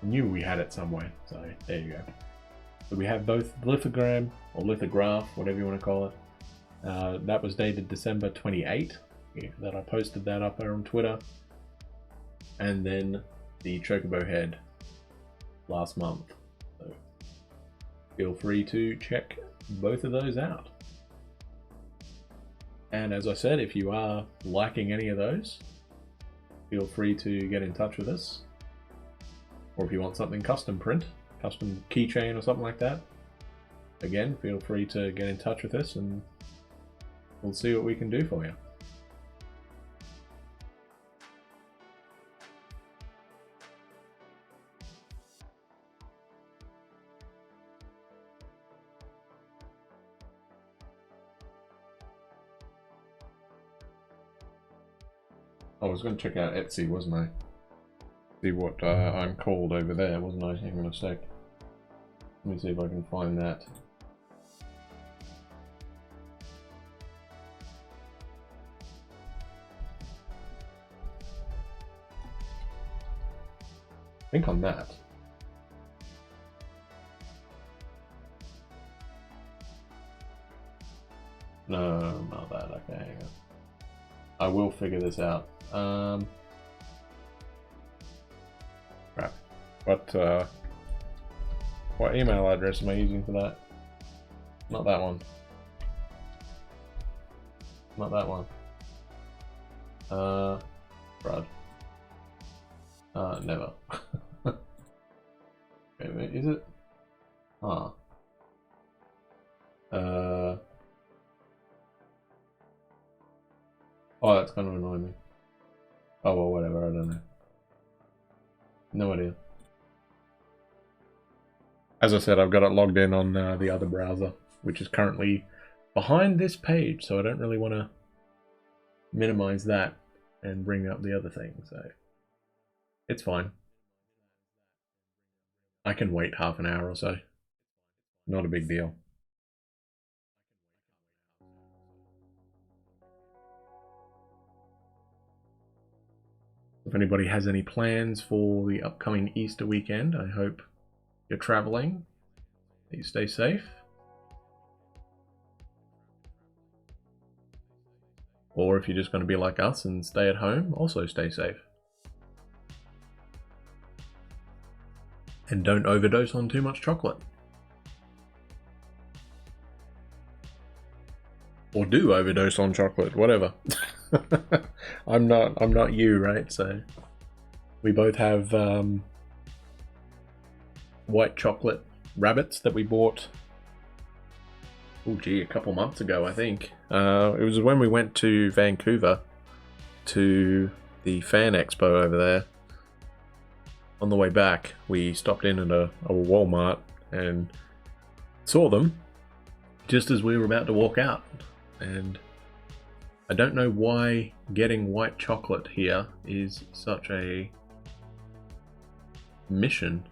Knew we had it somewhere, so there you go. So we have both lithogram or lithograph, whatever you want to call it. That was dated December 28 that I posted that up there on Twitter, and then the Chocobo head last month. So feel free to check both of those out. And as I said, if you are liking any of those, feel free to get in touch with us. Or if you want something custom print, custom keychain or something like that, again, feel free to get in touch with us and we'll see what we can do for you. I was going to check out Etsy, wasn't I? See what I'm called over there, wasn't I? Hang on a sec. Let me see if I can find that. I think I'm that. No, not that. Okay, hang on. I will figure this out. Crap. What email address am I using for that? Not that one. Not that one. Brad. Never. Wait, is it? Ah. Oh, that's kind of annoying me. Oh well, whatever, I don't know. No idea. As I said, I've got it logged in on the other browser, which is currently behind this page, so I don't really want to minimize that and bring up the other thing, so it's fine. I can wait half an hour or so. Not a big deal. If anybody has any plans for the upcoming Easter weekend, I hope you're traveling, that you stay safe. Or if you're just going to be like us and stay at home, also stay safe. And don't overdose on too much chocolate. Or do overdose on chocolate, whatever. I'm not you, right? So we both have white chocolate rabbits that we bought, oh gee, a couple months ago, I think. It was when we went to Vancouver to the fan expo over there. On the way back, we stopped in at a Walmart and saw them just as we were about to walk out. And I don't know why getting white chocolate here is such a mission.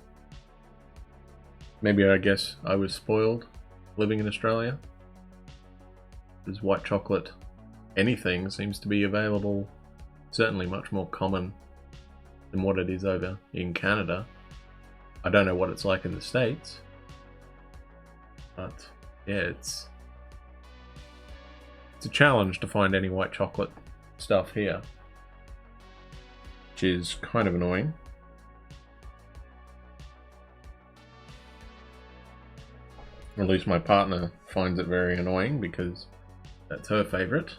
Maybe I guess I was spoiled living in Australia. Because white chocolate, anything, seems to be available, certainly much more common than what it is over in Canada. I don't know what it's like in the States, but yeah, it's a challenge to find any white chocolate stuff here, which is kind of annoying. Or at least my partner finds it very annoying because that's her favorite.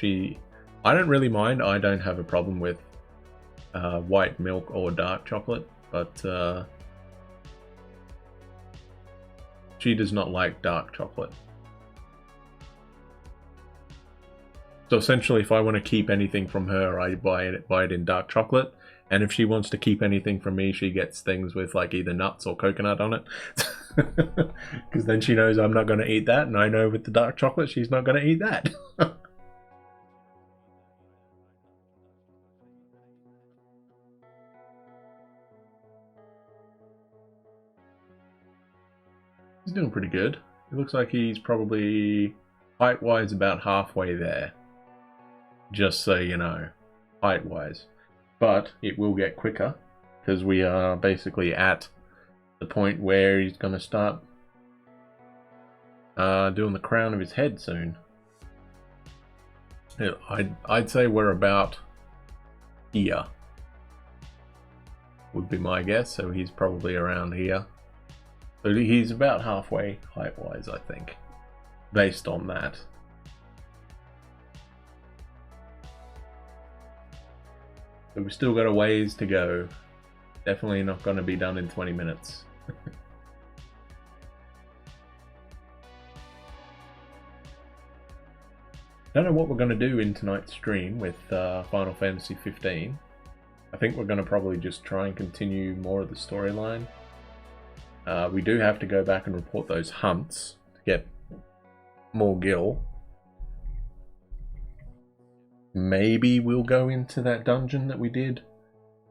I don't really mind. I don't have a problem with white milk or dark chocolate, but she does not like dark chocolate. So essentially, if I want to keep anything from her, I buy it in dark chocolate. And if she wants to keep anything from me, she gets things with like either nuts or coconut on it. Because then she knows I'm not going to eat that, and I know with the dark chocolate she's not going to eat that. He's doing pretty good. It looks like he's probably height-wise about halfway there. Just so you know, height-wise. But it will get quicker, because we are basically at the point where he's going to start doing the crown of his head soon. Yeah, I'd say we're about here, would be my guess, so he's probably around here. So he's about halfway height-wise, I think, based on that. But we've still got a ways to go. Definitely not going to be done in 20 minutes. Don't know what we're going to do in tonight's stream with Final Fantasy 15. I think we're going to probably just try and continue more of the storyline. We do have to go back and report those hunts to get more gil. Maybe we'll go into that dungeon that we did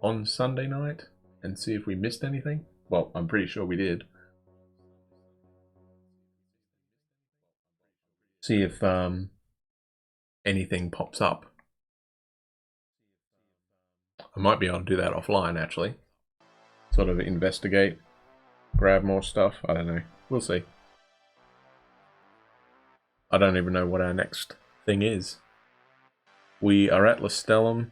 on Sunday night and see if we missed anything. Well, I'm pretty sure we did. See if anything pops up. I might be able to do that offline, actually. Sort of investigate, grab more stuff. I don't know. We'll see. I don't even know what our next thing is. We are at Lestellum.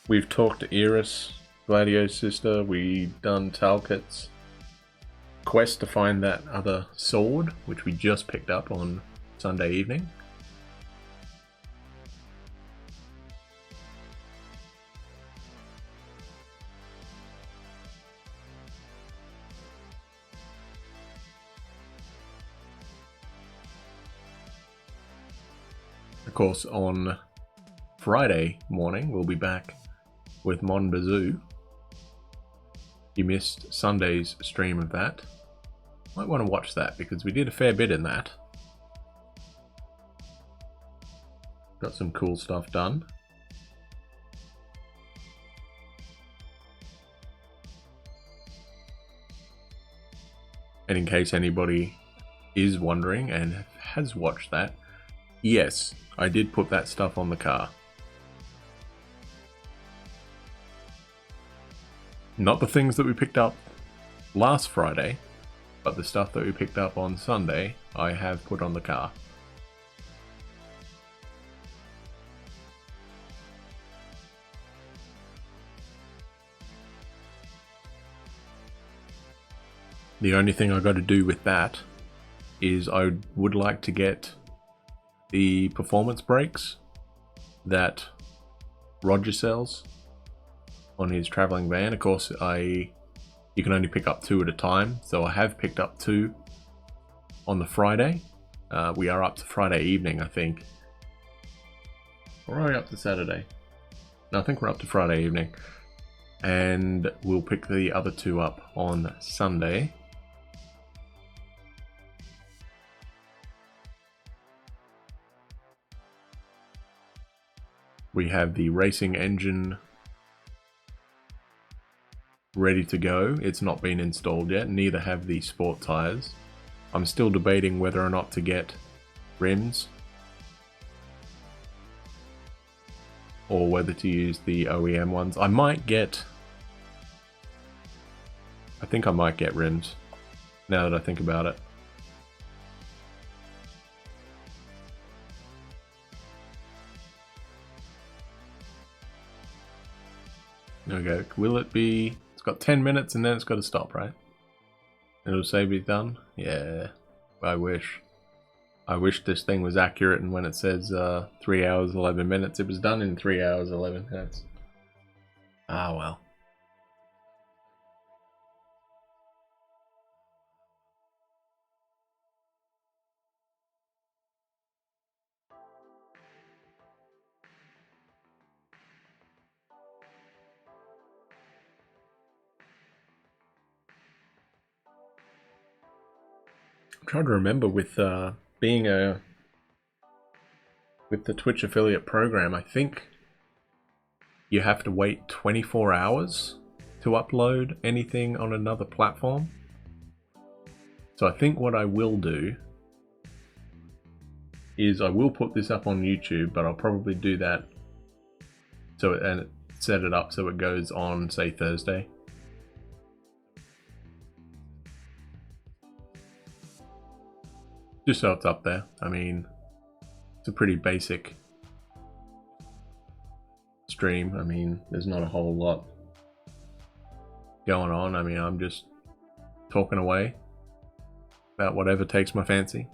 We've talked to Iris, Gladio's sister. We've done Talcot's quest to find that other sword, which we just picked up on Sunday evening. Of course, on Friday morning, we'll be back with Mon Bazoo. You missed Sunday's stream of that. Might want to watch that because we did a fair bit in that. Got some cool stuff done. And in case anybody is wondering and has watched that, yes, I did put that stuff on the car. Not the things that we picked up last Friday, but the stuff that we picked up on Sunday, I have put on the car. The only thing I got to do with that is I would like to get the performance brakes that Roger sells on his traveling van. Of course, you can only pick up 2 at a time, so I have picked up 2 on the Friday. We are up to Friday evening, I think. Or are we up to Saturday? No, I think we're up to Friday evening. And we'll pick the other 2 up on Sunday. We have the racing engine ready to go. It's not been installed yet, neither have the sport tires. I'm still debating whether or not to get rims or whether to use the OEM ones. I think I might get rims now that I think about it. Okay, will it be... It's got 10 minutes and then it's got to stop, right? It'll say be done? Yeah, I wish. I wish this thing was accurate, and when it says 3 hours 11 minutes, it was done in 3 hours 11 minutes. Ah well. I'm trying to remember with being with the Twitch affiliate program, I think you have to wait 24 hours to upload anything on another platform. So I think what I will do is I will put this up on YouTube, but I'll probably do that and set it up so it goes on, say, Thursday. Just so it's up there. I mean, it's a pretty basic stream. I mean, there's not a whole lot going on. I mean, I'm just talking away about whatever takes my fancy.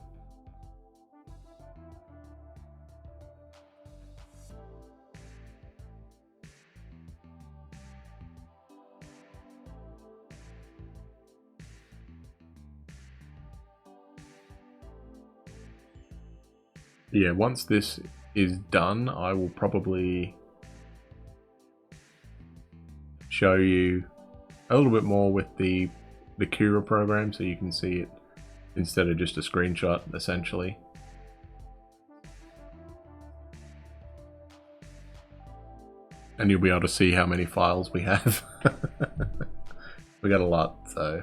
Yeah, once this is done, I will probably show you a little bit more with the Cura program so you can see it instead of just a screenshot, essentially. And you'll be able to see how many files we have. We got a lot, so...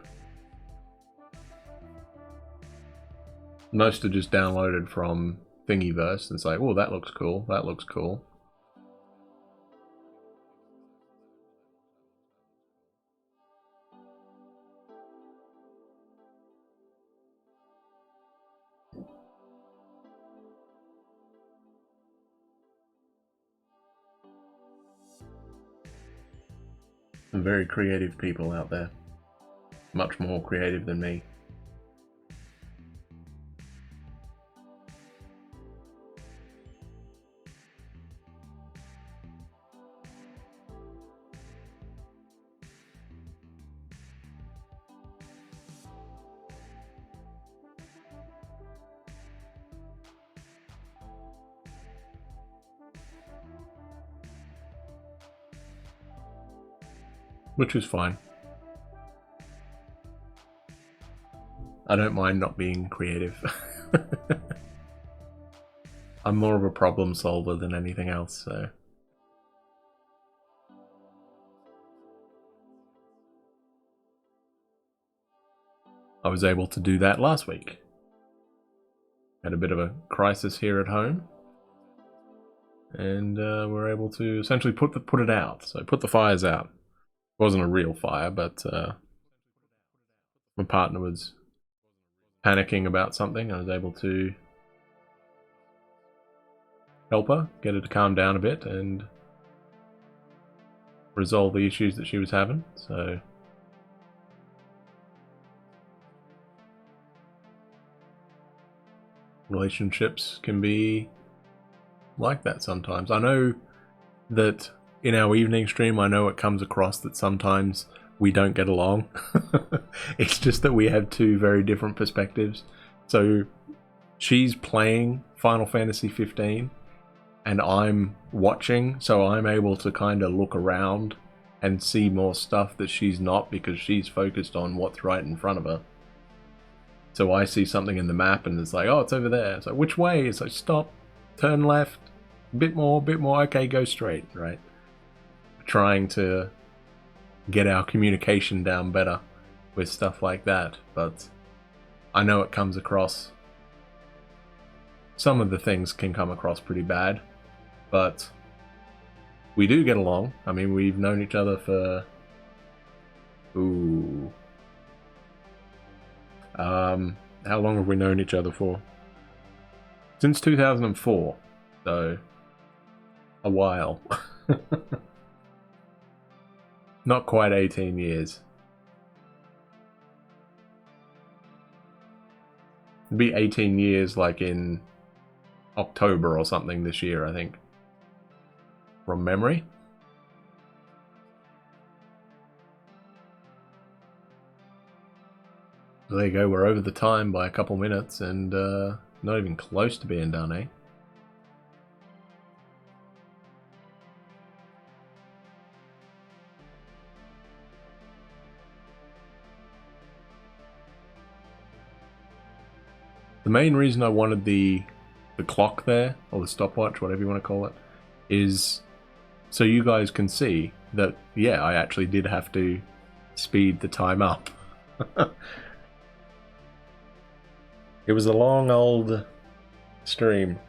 Most are just downloaded from Thingiverse and say, oh, that looks cool, that looks cool. Some very creative people out there. Much more creative than me. Which is fine. I don't mind not being creative. I'm more of a problem solver than anything else, so... I was able to do that last week. Had a bit of a crisis here at home, and we're able to essentially put it out. So put the fires out. It wasn't a real fire, but my partner was panicking about something. I was able to help her, get her to calm down a bit, and resolve the issues that she was having. So relationships can be like that sometimes. I know that in our evening stream, I know it comes across that sometimes we don't get along. It's just that we have two very different perspectives. So she's playing Final Fantasy 15 and I'm watching, so I'm able to kind of look around and see more stuff that she's not, because she's focused on what's right in front of her. So I see something in the map and it's like, oh, it's over there. It's like, which way? It's like, stop, turn left, bit more, okay, go straight, right? Trying to get our communication down better with stuff like that, but I know it comes across, some of the things can come across pretty bad, but we do get along. I mean, we've known each other for how long have we known each other for? Since 2004, so a while. Not quite 18 years. It'd be 18 years like in October or something this year, I think. From memory. There you go, we're over the time by a couple minutes and not even close to being done, eh? The main reason I wanted the clock there, or the stopwatch, whatever you want to call it, is so you guys can see that, yeah, I actually did have to speed the time up. It was a long old stream.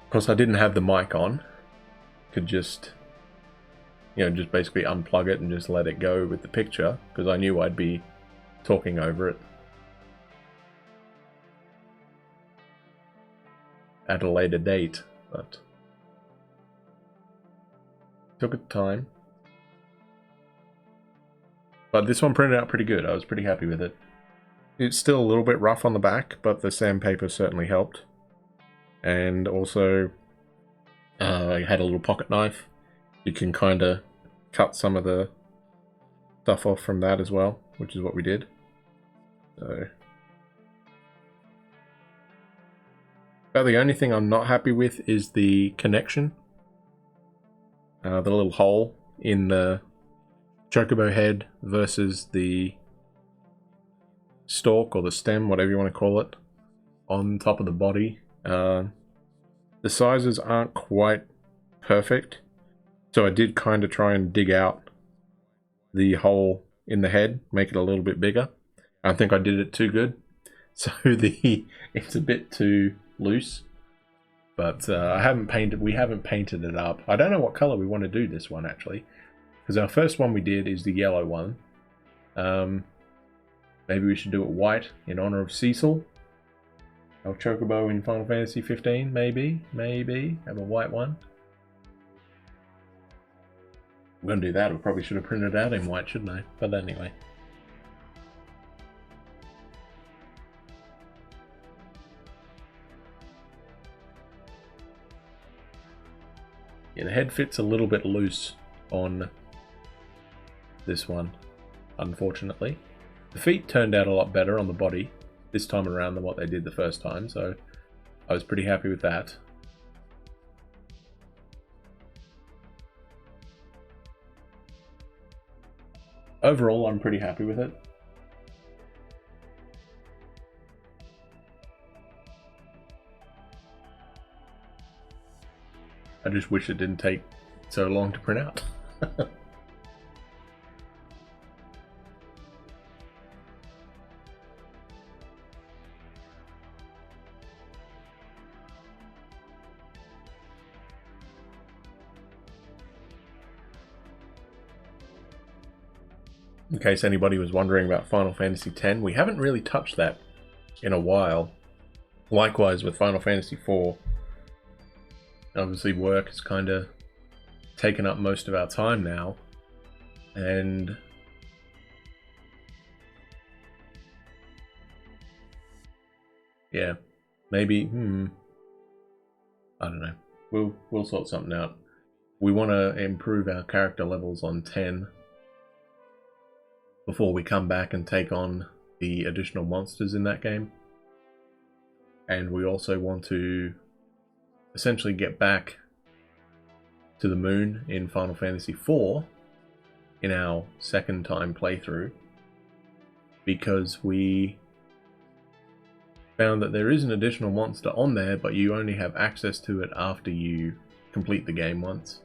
Of course, I didn't have the mic on. Could just, just basically unplug it and just let it go with the picture, because I knew I'd be talking over it at a later date, but took its time. But this one printed out pretty good. I was pretty happy with it. It's still a little bit rough on the back, but the sandpaper certainly helped. And also, I had a little pocket knife. You can kind of cut some of the stuff off from that as well, which is what we did. So, but the only thing I'm not happy with is the connection. The little hole in the Chocobo head versus the stalk or the stem, whatever you want to call it, on top of the body. The sizes aren't quite perfect, so I did kind of try and dig out the hole in the head, make it a little bit bigger. I think I did it too good, so it's a bit too loose. But we haven't painted it up. I don't know what color we want to do this one, actually, because our first one we did is the yellow one. Maybe we should do it white in honor of Cecil. Our Chocobo in Final Fantasy 15, maybe have a white one. I'm gonna do that. I probably should have printed it out in white, shouldn't I? But anyway. Yeah, the head fits a little bit loose on this one, unfortunately. The feet turned out a lot better on the body this time around than what they did the first time, so I was pretty happy with that. Overall, I'm pretty happy with it. I just wish it didn't take so long to print out. In case anybody was wondering about Final Fantasy X, we haven't really touched that in a while. Likewise with Final Fantasy IV. Obviously work has kind of taken up most of our time now, and yeah, maybe I don't know. We'll sort something out. We want to improve our character levels on 10 before we come back and take on the additional monsters in that game. And we also want to essentially get back to the moon in Final Fantasy IV in our second time playthrough, because we found that there is an additional monster on there, but you only have access to it after you complete the game once.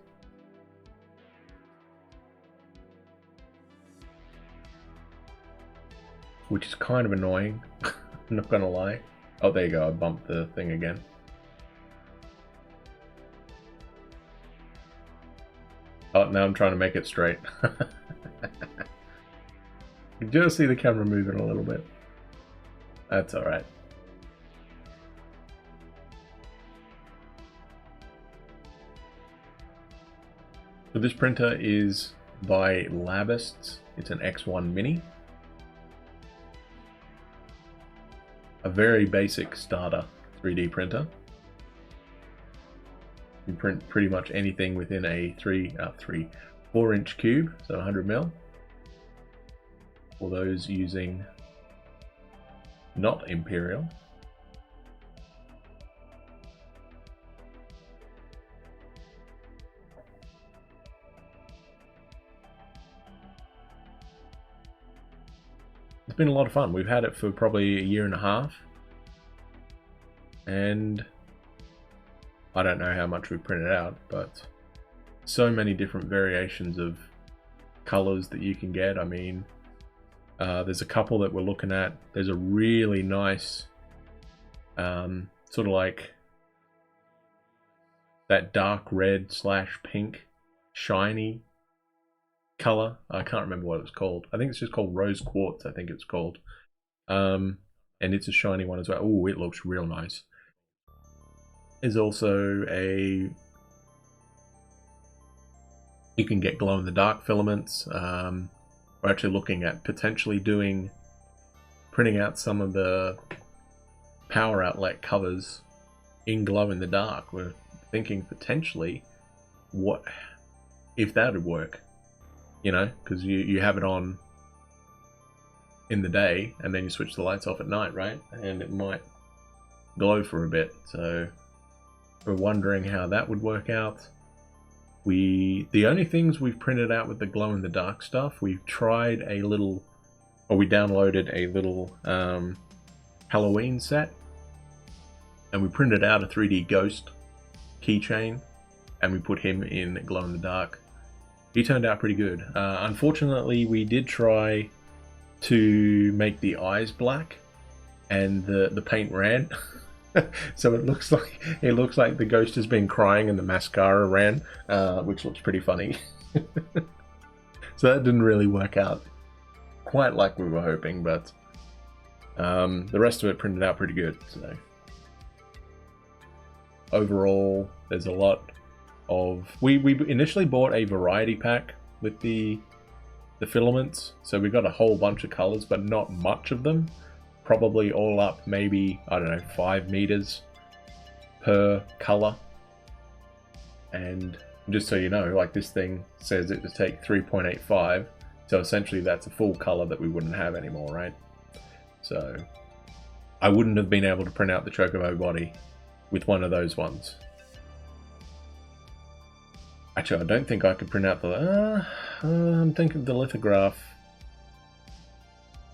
Which is kind of annoying, I'm not gonna lie. Oh, there you go, I bumped the thing again. Oh, now I'm trying to make it straight. You just see the camera moving a little bit. That's alright. So this printer is by Labists. It's an X1 Mini. A very basic starter 3D printer. You print pretty much anything within a 4-inch cube, so 100mm. For those using not Imperial. It's been a lot of fun. We've had it for probably a year and a half, and I don't know how much we've printed out, but so many different variations of colors that you can get. I mean, there's a couple that we're looking at. There's a really nice sort of like that dark red / pink shiny color. I can't remember what it was called. I think it's just called Rose Quartz, I think it's called. And it's a shiny one as well. Oh, it looks real nice. There's also you can get glow-in-the-dark filaments. We're actually looking at potentially printing out some of the power outlet covers in glow-in-the-dark. We're thinking potentially what if that would work. You know, because you have it on in the day and then you switch the lights off at night, right? And it might glow for a bit. So we're wondering how that would work out. The only things we've printed out with the glow-in-the-dark stuff, we downloaded a little Halloween set, and we printed out a 3D ghost keychain, and we put him in glow-in-the-dark. He turned out pretty good. Unfortunately, we did try to make the eyes black, and the paint ran. So it looks like the ghost has been crying and the mascara ran, which looks pretty funny. So that didn't really work out quite like we were hoping, but the rest of it printed out pretty good. So overall, there's a lot of... We initially bought a variety pack with the filaments, so we got a whole bunch of colors, but not much of them. Probably all up maybe, I don't know, 5 meters per color. And just so you know, like, this thing says it to take 3.85, so essentially that's a full color that we wouldn't have anymore, right? So I wouldn't have been able to print out the Chocobo body with one of those ones. Actually, I don't think I could print out the... I'm thinking the lithograph.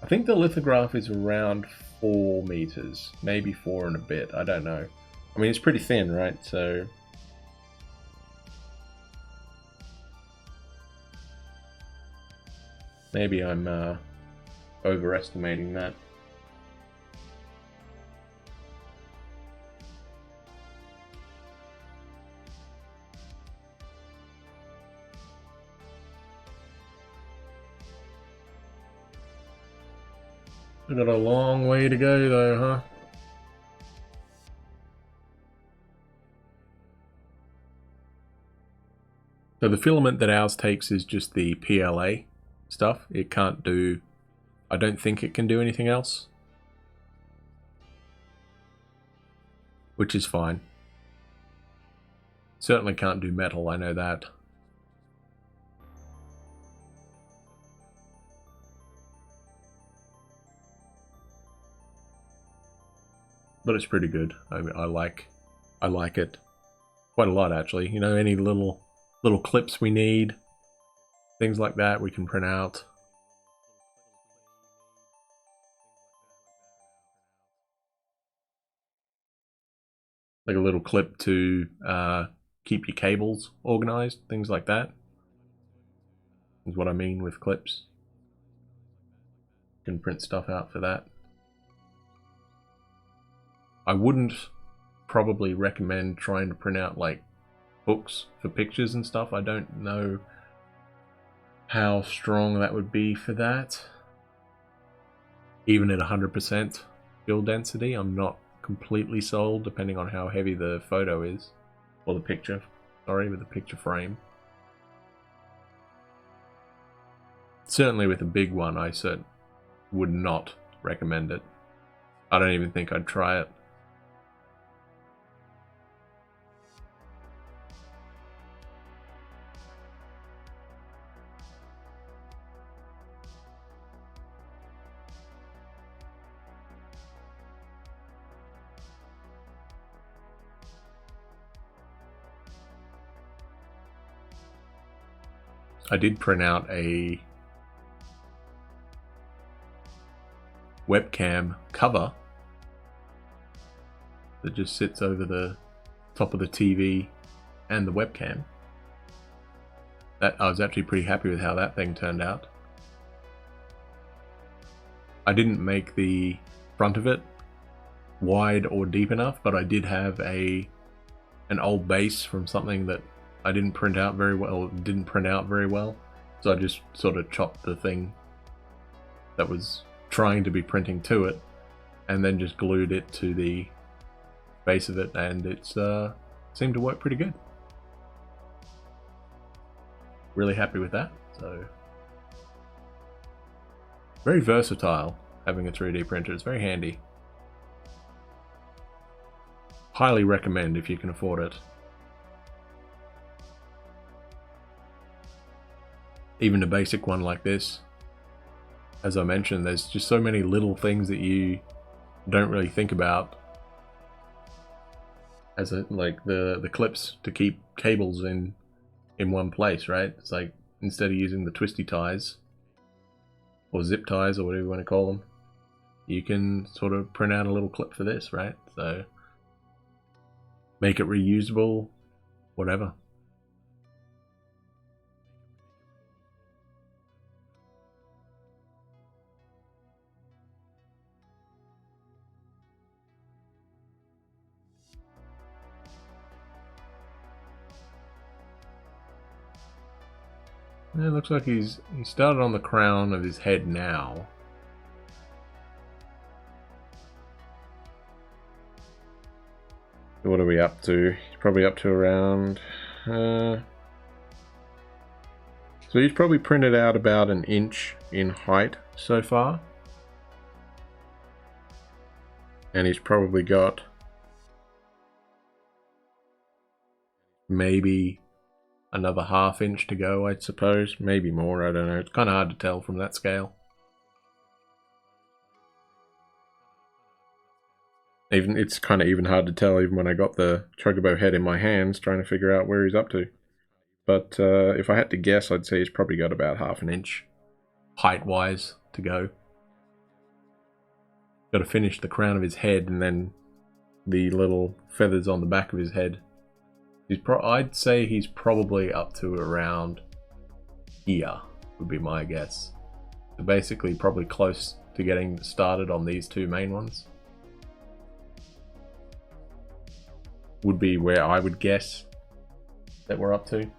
I think the lithograph is around 4 meters, maybe 4 and a bit, I don't know. I mean, it's pretty thin, right? So maybe I'm overestimating that. We've got a long way to go though, huh? So the filament that ours takes is just the PLA stuff. It can't do, I don't think it can do anything else. Which is fine. Certainly can't do metal, I know that. But it's pretty good. I mean, I like it quite a lot actually. You know, any little clips we need, things like that we can print out. Like a little clip to keep your cables organized, things like that. Is what I mean with clips. You can print stuff out for that. I wouldn't probably recommend trying to print out like books for pictures and stuff. I don't know how strong that would be for that. Even at 100% fill density, I'm not completely sold, depending on how heavy the photo is. Or the picture, sorry, with the picture frame. Certainly with a big one, I would not recommend it. I don't even think I'd try it. I did print out a webcam cover that just sits over the top of the TV and the webcam. I was actually pretty happy with how that thing turned out. I didn't make the front of it wide or deep enough, but I did have an old base from something that I didn't print out very well, so I just sort of chopped the thing that was trying to be printing to it and then just glued it to the base of it, and it seemed to work pretty good. Really happy with that. So very versatile having a 3D printer. It's very handy. Highly recommend if you can afford it. Even a basic one like this, as I mentioned, there's just so many little things that you don't really think about, as like the clips to keep cables in one place, right? It's like, instead of using the twisty ties or zip ties or whatever you want to call them, you can sort of print out a little clip for this, right? So make it reusable, whatever. It looks like he started on the crown of his head now. What are we up to? He's probably up to around... so he's probably printed out about an inch in height so far. And he's probably got maybe another ½ inch to go, I suppose. Maybe more, I don't know. It's kind of hard to tell from that scale. It's kind of even hard to tell even when I got the Chocobo head in my hands, trying to figure out where he's up to. But if I had to guess, I'd say he's probably got about ½ an inch height-wise to go. Got to finish the crown of his head and then the little feathers on the back of his head. I'd say he's probably up to around here, would be my guess. So basically probably close to getting started on these two main ones. Would be where I would guess that we're up to.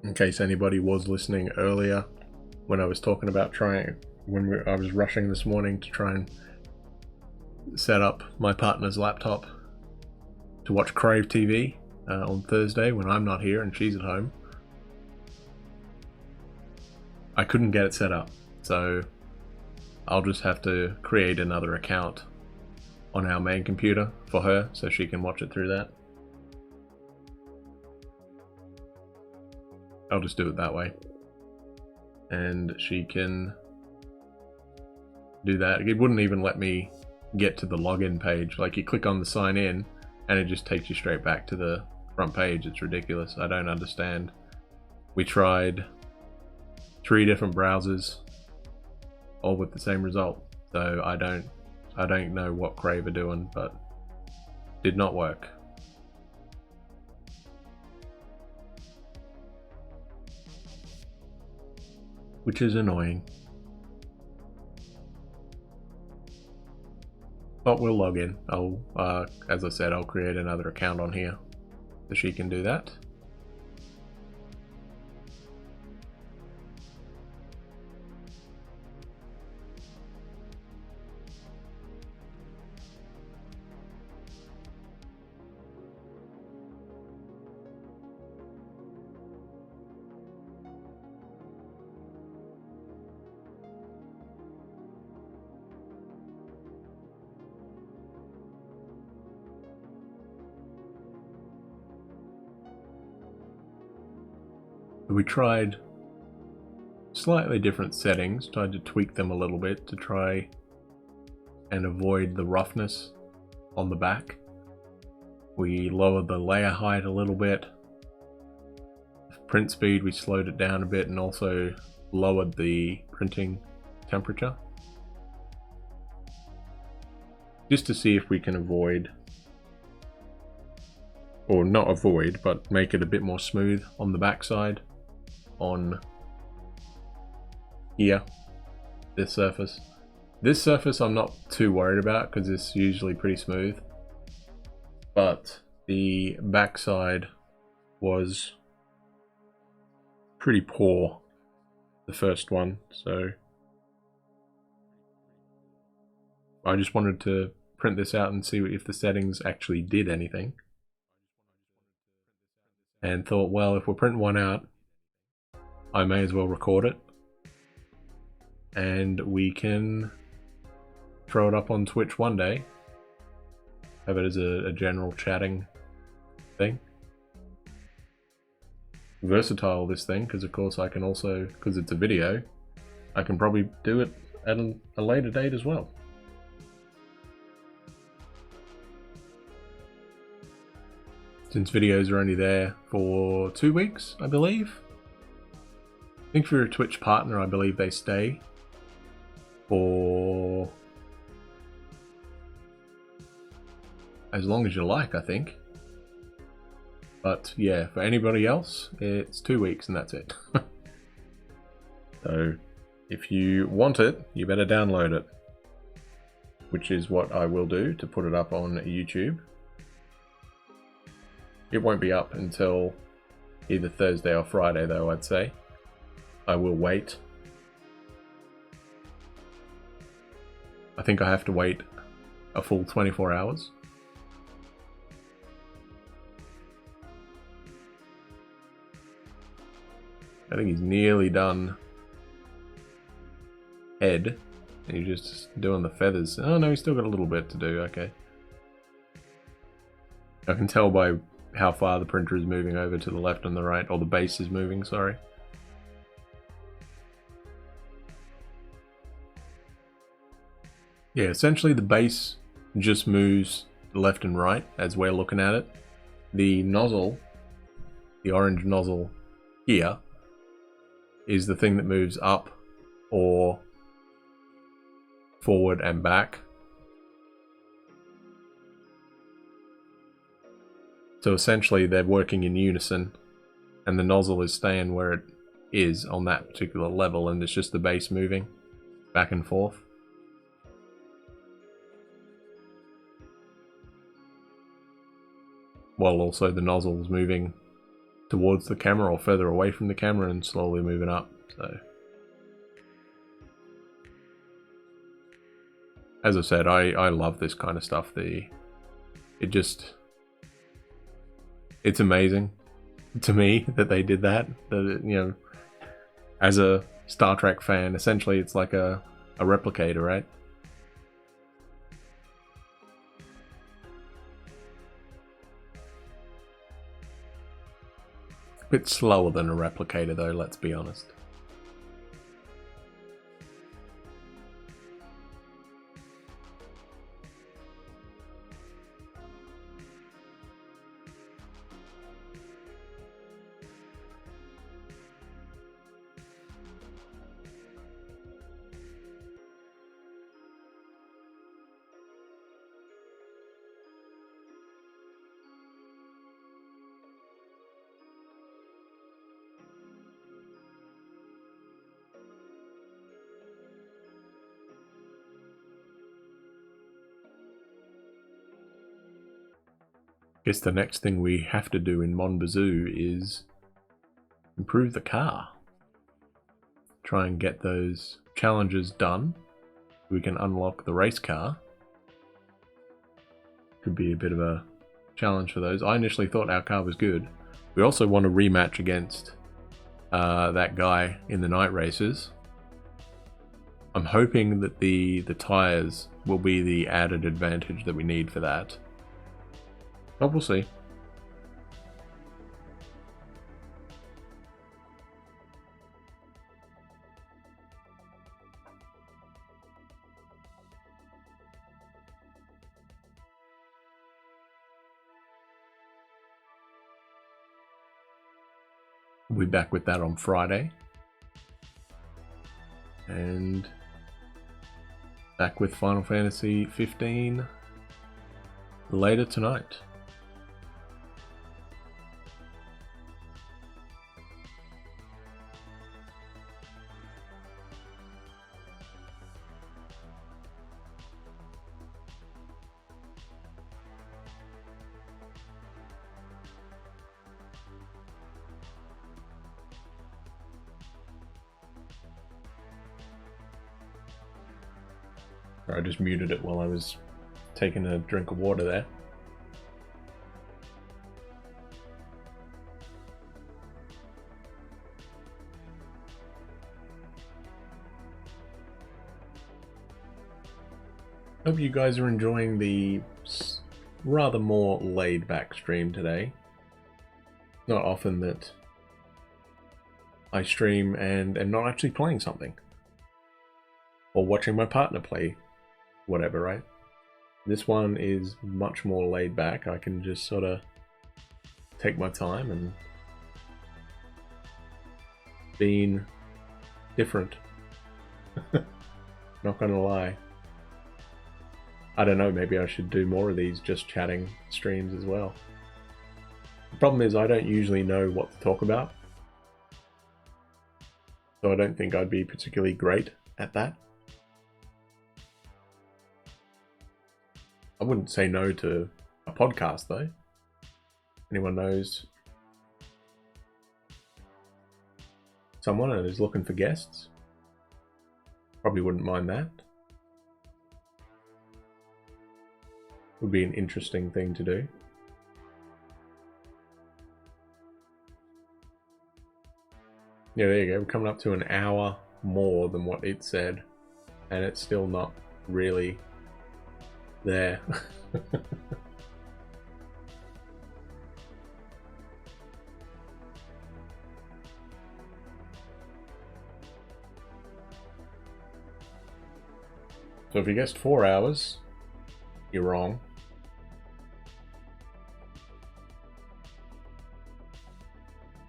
in case anybody was listening earlier when I was talking about I was rushing this morning to try and set up my partner's laptop to watch Crave TV on Thursday when I'm not here and she's at home. I couldn't get it set up, so I'll just have to create another account on our main computer for her so she can watch it through that. I'll just do it that way. And she can do that. It wouldn't even let me get to the login page. Like, you click on the sign in and it just takes you straight back to the front page. It's ridiculous. I don't understand. We tried 3 different browsers, all with the same result. So I don't know what Crave are doing, but did not work. Which is annoying. But we'll log in. As I said, I'll create another account on here so she can do that. We tried slightly different settings, tried to tweak them a little bit to try and avoid the roughness on the back. We lowered the layer height a little bit. Print speed, we slowed it down a bit and also lowered the printing temperature. Just to see if we can avoid, or not avoid, but make it a bit more smooth on the backside. On here, this surface I'm not too worried about because it's usually pretty smooth, but the backside was pretty poor, the first one, so I just wanted to print this out and see if the settings actually did anything, and thought, well, if we're printing one out, I may as well record it, and we can throw it up on Twitch one day, have it as a general chatting thing. Versatile, this thing, because of course I can also, because it's a video, I can probably do it at a later date as well. Since videos are only there for 2 weeks, I believe. I think if you're a Twitch partner, I believe they stay for as long as you like, I think. But yeah, for anybody else, it's 2 weeks and that's it. So if you want it, you better download it, which is what I will do to put it up on YouTube. It won't be up until either Thursday or Friday though, I'd say. I will wait. I think I have to wait a full 24 hours. I think he's nearly done head. And he's just doing the feathers. Oh no, he's still got a little bit to do, okay. I can tell by how far the printer is moving over to the left and the right, or the base is moving, sorry. Yeah, essentially the base just moves left and right as we're looking at it. The nozzle, the orange nozzle here, is the thing that moves up or forward and back. So essentially they're working in unison and the nozzle is staying where it is on that particular level, and it's just the base moving back and forth. While also the nozzle's moving towards the camera or further away from the camera and slowly moving up. So, as I said, I love this kind of stuff. It's amazing to me that they did that. That, you know, as a Star Trek fan, essentially it's like a replicator, right? A bit slower than a replicator though, let's be honest. I guess the next thing we have to do in Mon Bazou is improve the car. Try and get those challenges done. We can unlock the race car. Could be a bit of a challenge for those. I initially thought our car was good. We also want to rematch against that guy in the night races. I'm hoping that the tires will be the added advantage that we need for that. But we'll see. We'll be back with that on Friday. And back with Final Fantasy 15 later tonight. I just muted it while I was taking a drink of water there. Hope you guys are enjoying the rather more laid-back stream today. Not often that I stream and am not actually playing something. Or watching my partner play whatever, right? This one is much more laid back. I can just sort of take my time and being different. Not gonna lie. I don't know, maybe I should do more of these just chatting streams as well. The problem is I don't usually know what to talk about. So I don't think I'd be particularly great at that. I wouldn't say no to a podcast though. Anyone knows someone and is looking for guests? Probably wouldn't mind that. Would be an interesting thing to do. Yeah, there you go. We're coming up to an hour more than what it said, and it's still not really there. So if you guessed 4 hours, you're wrong.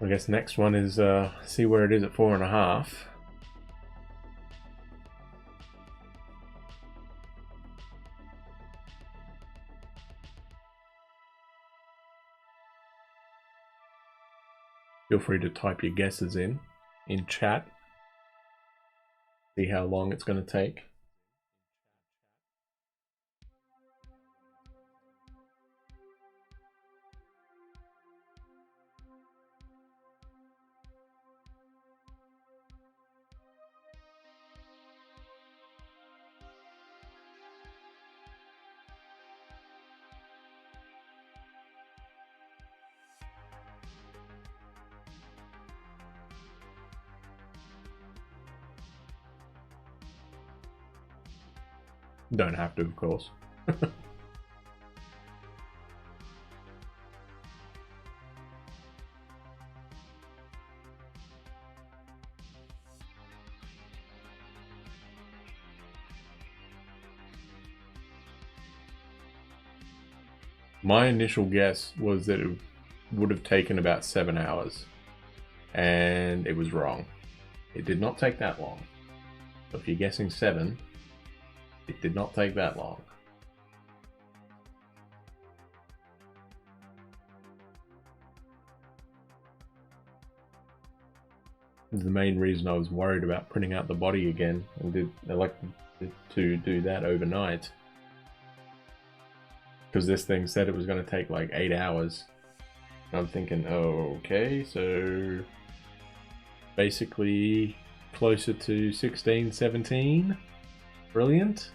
I guess next one is see where it is at 4.5. Feel free to type your guesses in chat. See how long it's going to take. Don't have to, of course. My initial guess was that it would have taken about 7 hours, and it was wrong. It did not take that long. So if you're guessing 7, it did not take that long. The main reason I was worried about printing out the body again and elected to do that overnight, because this thing said it was going to take like 8 hours. I'm thinking, oh, okay, so basically closer to 16, 17. Brilliant.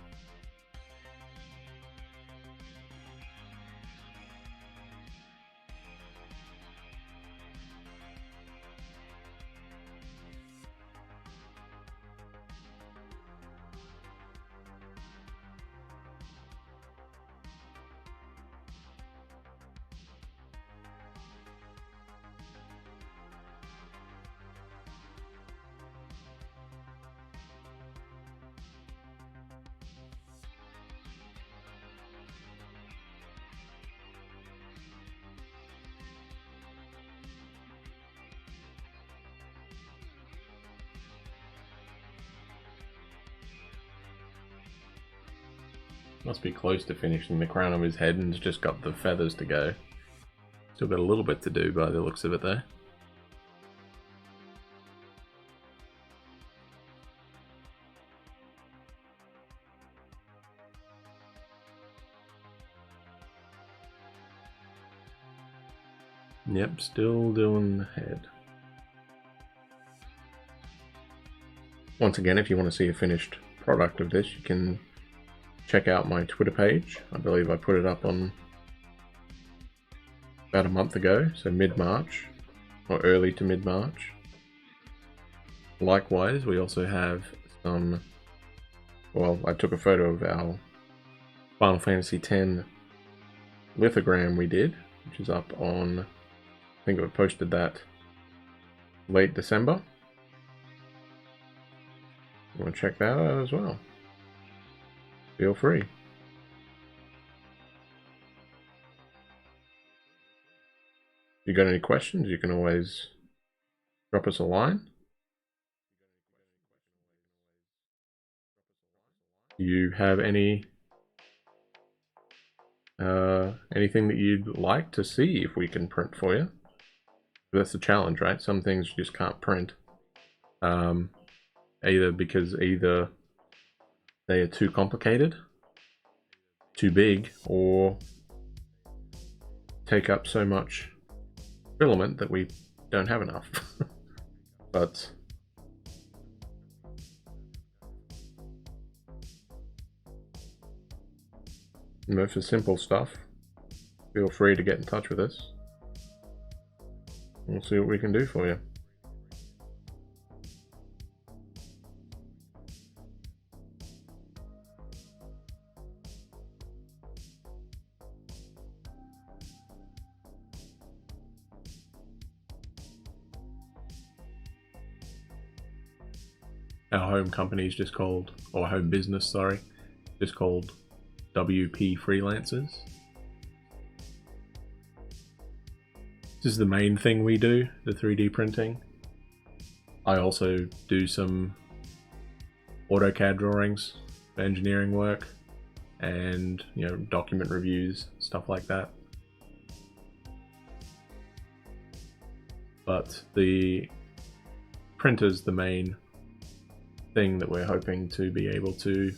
Must be close to finishing the crown of his head and has just got the feathers to go. Still got a little bit to do by the looks of it though. Yep, still doing the head. Once again, if you want to see a finished product of this, you can check out my Twitter page. I believe I put it up on about a month ago, so mid-March, or early to mid-March. Likewise, we also have some, well, I took a photo of our Final Fantasy X lithogram we did, which is up on, I think I posted that late December. You want to check that out as well? Feel free. If you got any questions, you can always drop us a line. Do you have any anything that you'd like to see if we can print for you? That's the challenge, right? Some things you just can't print. Either because they are too complicated, too big, or take up so much filament that we don't have enough. But you know, for simple stuff, feel free to get in touch with us. We'll see what we can do for you. Our home company is just called, or home business, sorry, just called WP Freelancers. This is the main thing we do, the 3D printing. I also do some AutoCAD drawings, engineering work, and document reviews, stuff like that. But the printer's the main thing that we're hoping to be able to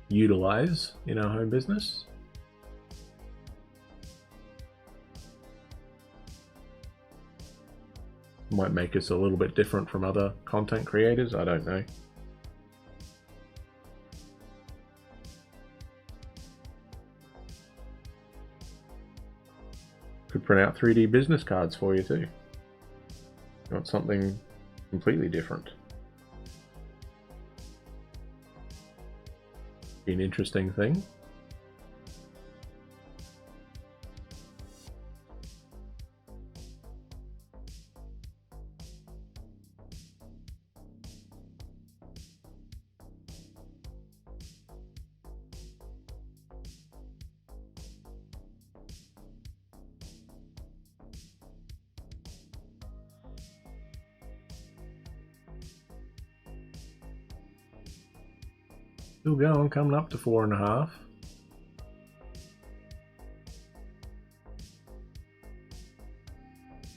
utilize in our home business. Might make us a little bit different from other content creators, I don't know. Could print out 3D business cards for you too. You want something completely different. be an interesting thing. Still going, coming up to 4.5.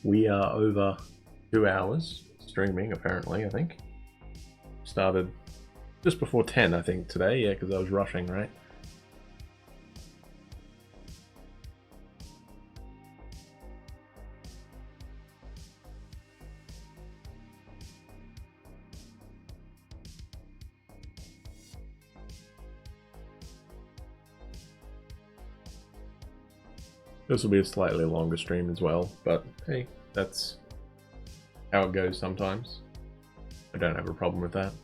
We are over 2 hours streaming, apparently, I think. Started just before 10, I think, today, yeah, because I was rushing, right? This will be a slightly longer stream as well, but hey, that's how it goes sometimes. I don't have a problem with that.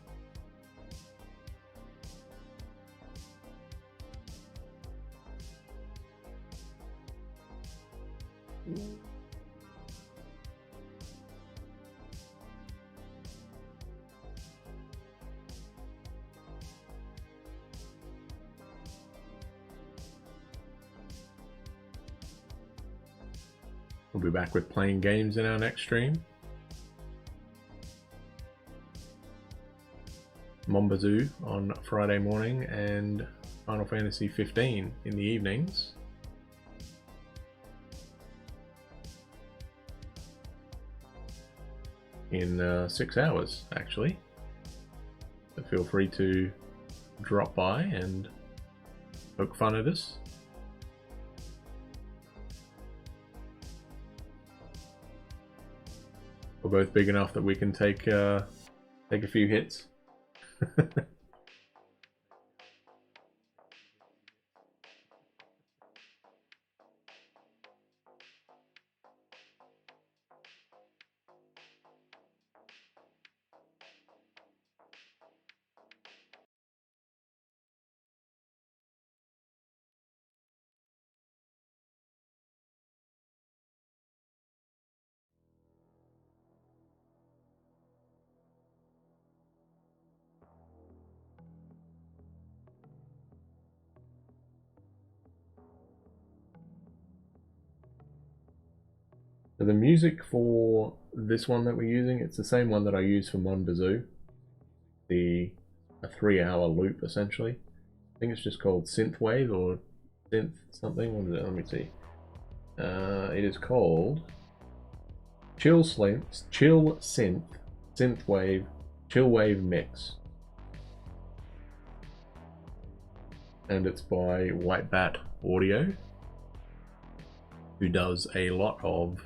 We'll be back with playing games in our next stream. Mombazoo on Friday morning and Final Fantasy 15 in the evenings. In 6 hours, actually. So feel free to drop by and poke fun at us. We're both big enough that we can take a few hits. So the music for this one that we're using, it's the same one that I use for Monbazoo. A 3-hour loop, essentially. I think it's just called Synthwave or Synth something. What is it? Let me see. It is called Chill Synth Synthwave Chillwave Mix. And it's by White Bat Audio, who does a lot of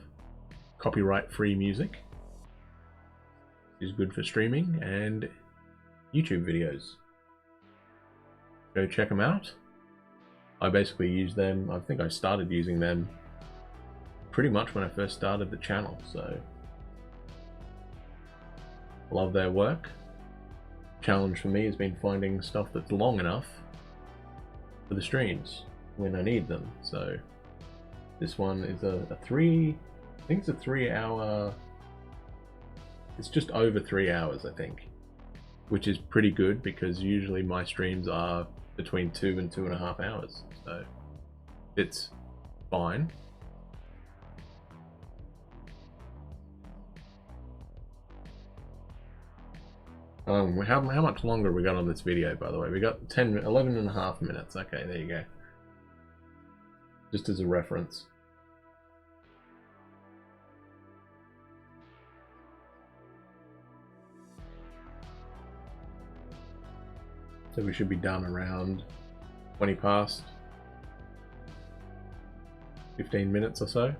copyright-free music. Is good for streaming and YouTube videos. Go check them out. I basically use them, I think I started using them pretty much when I first started the channel, so love their work. Challenge for me has been finding stuff that's long enough for the streams when I need them. So this one is I think it's a 3-hour, it's just over 3 hours, I think, which is pretty good because usually my streams are between 2 and 2.5 hours, so it's fine. How much longer we got on this video, by the way? We got 11.5 minutes. Okay, there you go. Just as a reference. So we should be done around 20 past 15 minutes or so.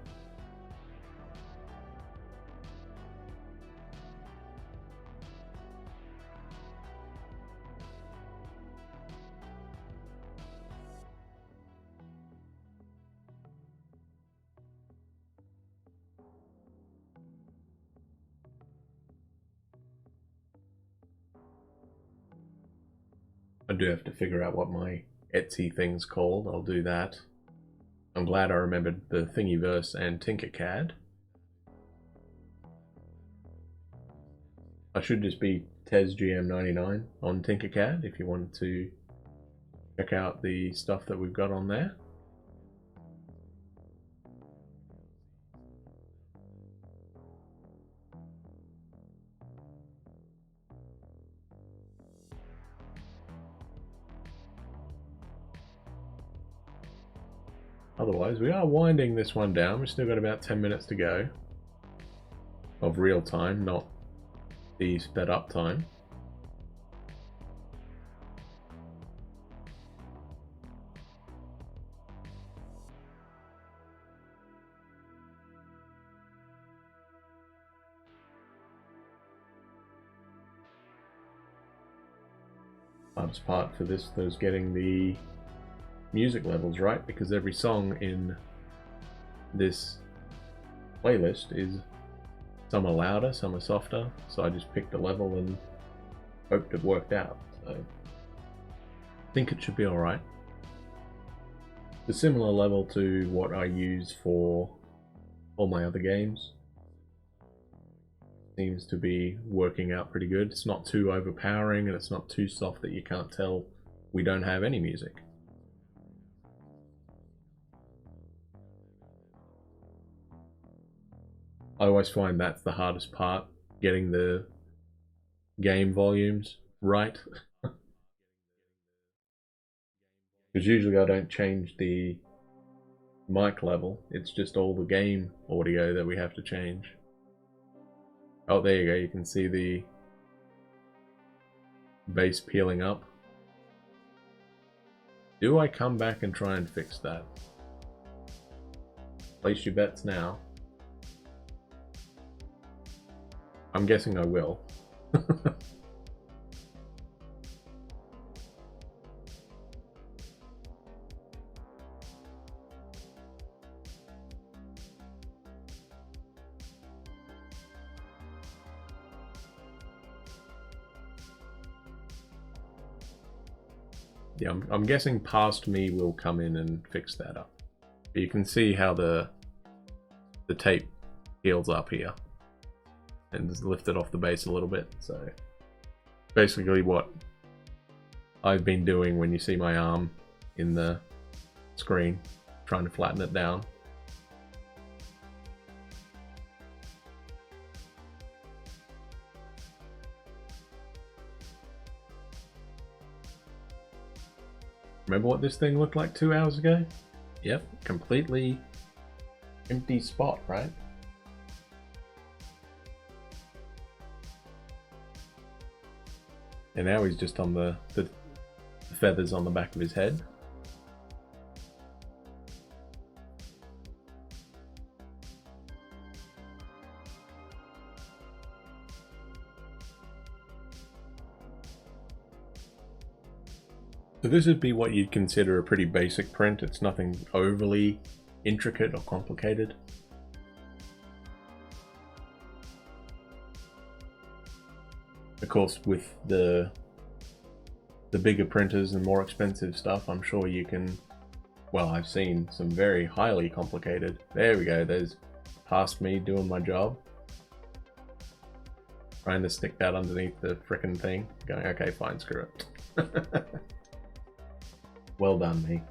I do have to figure out what my Etsy thing's called. I'll do that. I'm glad I remembered the Thingiverse and Tinkercad. I should just be TesGM99 on Tinkercad if you wanted to check out the stuff that we've got on there. Otherwise, we are winding this one down. We've still got about 10 minutes to go of real time, not the sped up time. Hardest part for this was getting the music levels right, because every song in this playlist is, some are louder, some are softer, so I just picked a level and hoped it worked out. So I think it should be alright. It's a similar level to what I use for all my other games. Seems to be working out pretty good. It's not too overpowering and it's not too soft that you can't tell we don't have any music. I always find that's the hardest part, getting the game volumes right. Because usually I don't change the mic level, it's just all the game audio that we have to change. Oh, there you go, you can see the bass peeling up. Do I come back and try and fix that? Place your bets now. I'm guessing I will. Yeah, I'm guessing past me will come in and fix that up. But you can see how the tape heals up here and just lift it off the base a little bit. So basically what I've been doing when you see my arm in the screen, trying to flatten it down. Remember what this thing looked like 2 hours ago? Yep, completely empty spot, right? And now he's just on the feathers on the back of his head. So this would be what you'd consider a pretty basic print. It's nothing overly intricate or complicated. Of course, with the bigger printers and more expensive stuff, I'm sure you can, well, I've seen some very highly complicated. There we go, there's past me doing my job. Trying to stick that underneath the frickin' thing. Going, okay, fine, screw it. Well done, me.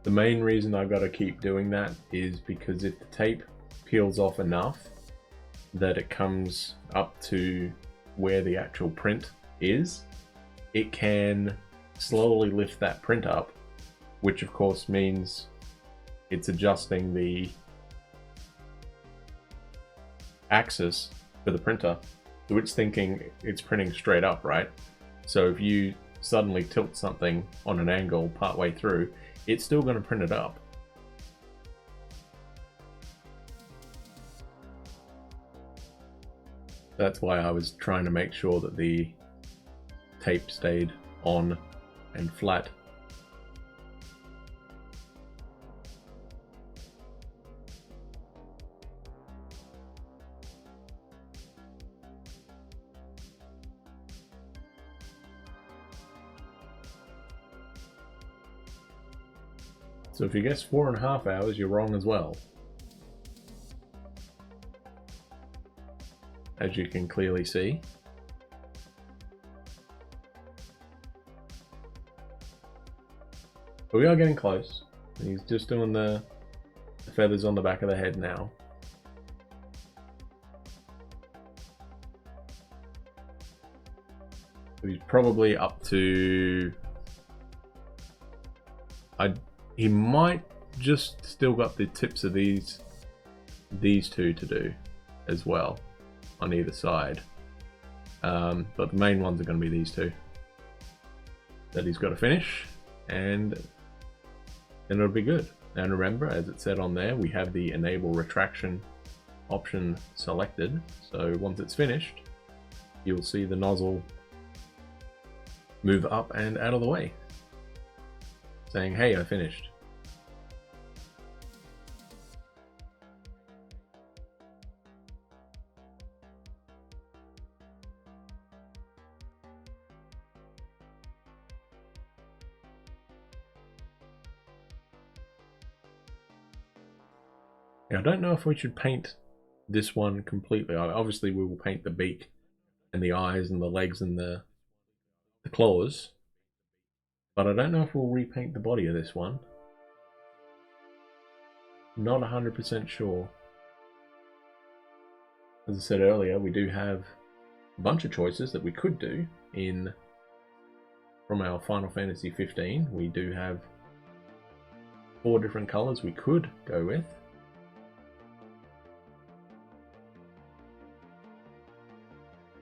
The main reason I've got to keep doing that is because if the tape peels off enough that it comes up to where the actual print is, it can slowly lift that print up, which of course means it's adjusting the axis for the printer. So it's thinking it's printing straight up, right? So if you suddenly tilt something on an angle partway through, it's still going to print it up. That's why I was trying to make sure that the tape stayed on and flat. So if you guess 4.5 hours, you're wrong as well. As you can clearly see. But we are getting close. He's just doing the feathers on the back of the head now. He's probably up to... he might just still got the tips of these two to do as well on either side. But the main ones are going to be these two that he's got to finish, and then it'll be good. And remember, as it said on there, we have the enable retraction option selected, so once it's finished you'll see the nozzle move up and out of the way, saying, hey, I finished. Now, I don't know if we should paint this one completely. Obviously we will paint the beak and the eyes and the legs and the claws, but I don't know if we'll repaint the body of this one. Not 100% sure. As I said earlier, we do have a bunch of choices that we could do from our Final Fantasy 15. We do have 4 different colors we could go with.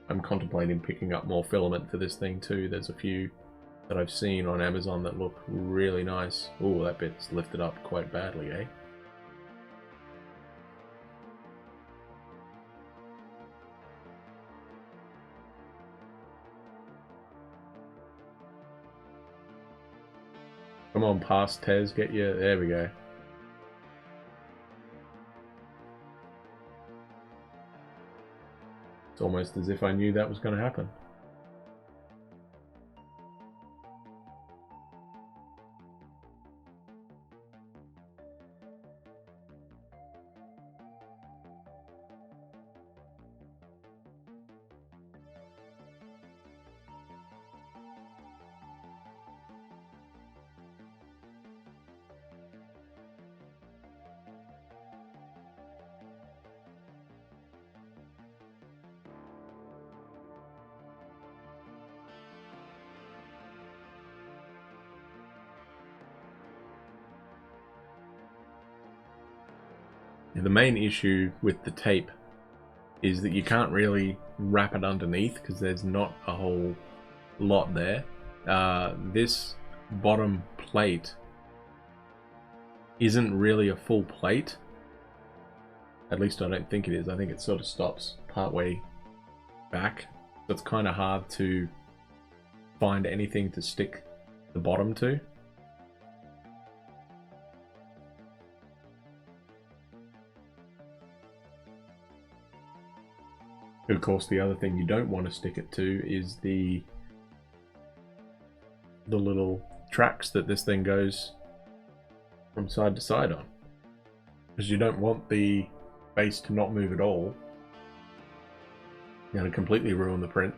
I'm contemplating picking up more filament for this thing too. There's a few that I've seen on Amazon that look really nice. Oh, that bit's lifted up quite badly, eh? Come on, past Tez, get you. There we go. It's almost as if I knew that was going to happen. The main issue with the tape is that you can't really wrap it underneath because there's not a whole lot there. This bottom plate isn't really a full plate. At least I don't think it is. I think it sort of stops partway back. So it's kind of hard to find anything to stick the bottom to. Of course, the other thing you don't want to stick it to is the little tracks that this thing goes from side to side on, because you don't want the base to not move at all. You're going to completely ruin the print.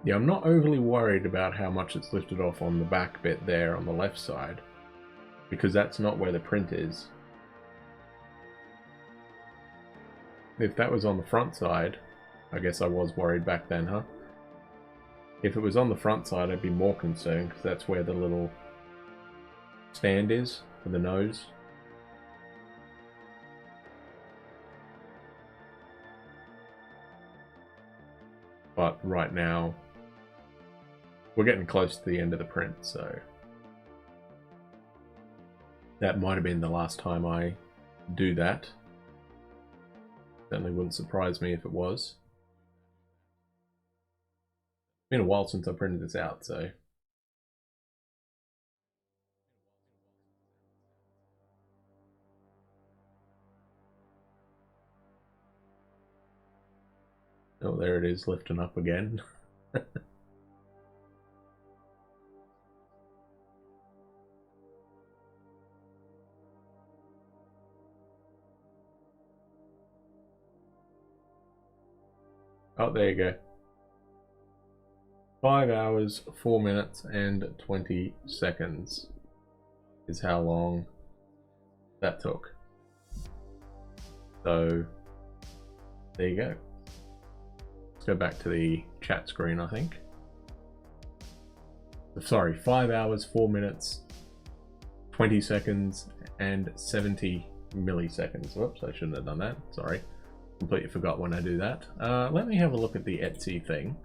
Yeah, I'm not overly worried about how much it's lifted off on the back bit there on the left side, because that's not where the print is. If that was on the front side, I guess I was worried back then, huh? If it was on the front side, I'd be more concerned, because that's where the little stand is for the nose. But right now, we're getting close to the end of the print, so that might have been the last time I do that. Certainly wouldn't surprise me if it was. been a while since I printed this out, so. Oh, there it is, lifting up again. Oh, there you go. 5 hours, 4 minutes, and 20 seconds is how long that took. So, there you go. Let's go back to the chat screen, I think. Sorry, 5 hours, 4 minutes, 20 seconds, and 70 milliseconds. Whoops, I shouldn't have done that. Sorry. Completely forgot when I do that. Let me have a look at the Etsy thing.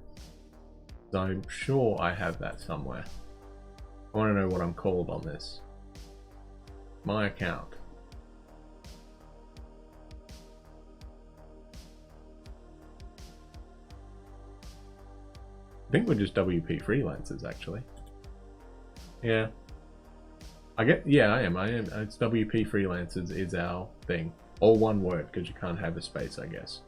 I'm sure I have that somewhere. I want to know what I'm called on this. My account. I think we're just WP freelancers, actually. Yeah. Yeah, I am. It's WP freelancers is our thing. All one word, because you can't have a space, I guess.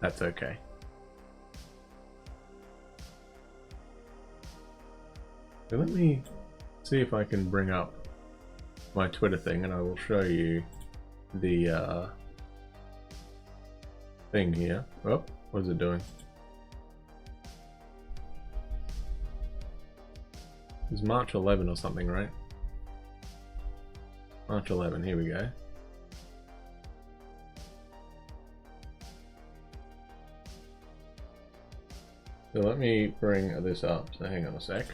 That's okay. So let me see if I can bring up my Twitter thing, and I will show you the thing here. Oh, what is it doing? It's March 11 or something, right? March 11, here we go. So let me bring this up. So hang on a sec.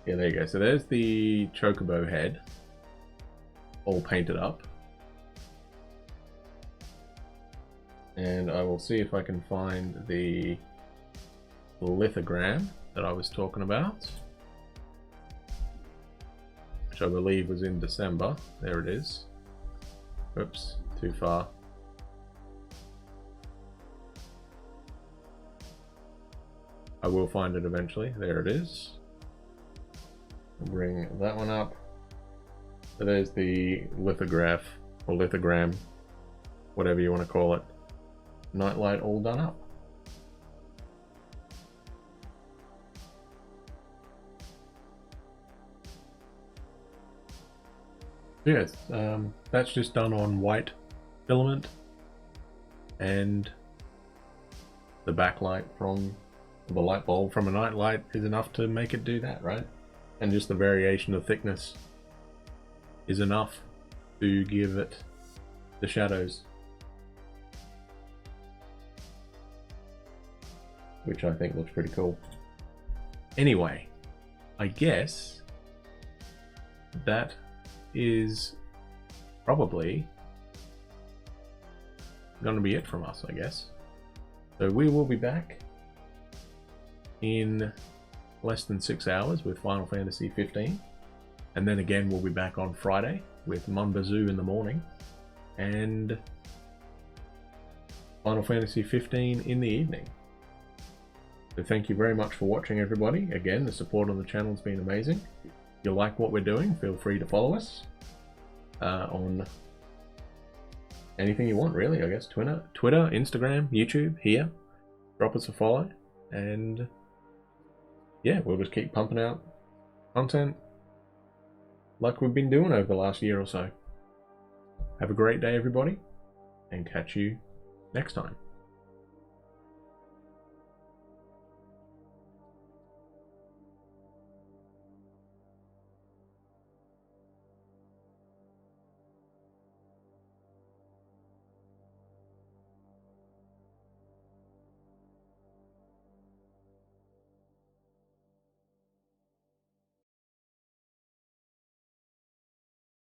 Yeah, there you go. So there's the Chocobo head, all painted up. And I will see if I can find the lithogram that I was talking about, which I believe was in December. There it is. Oops, too far. I will find it eventually. There it is. I'll bring that one up. So there's the lithograph, or lithogram, whatever you want to call it. Nightlight all done up. Yes, that's just done on white filament, and the backlight from the light bulb from a nightlight is enough to make it do that, right? And just the variation of thickness is enough to give it the shadows, which I think looks pretty cool. Anyway, I guess that is probably going to be it from us, I guess. So we will be back in less than 6 hours with Final Fantasy 15, and then again we'll be back on Friday with Monbazoo in the morning and Final Fantasy 15 in the evening. So thank you very much for watching, everybody. Again, the support on the channel has been amazing. If you like what we're doing, feel free to follow us on anything you want, really, I guess. Twitter, Instagram, YouTube, here. Drop us a follow, and yeah, we'll just keep pumping out content like we've been doing over the last year or so. Have a great day, everybody, and catch you next time.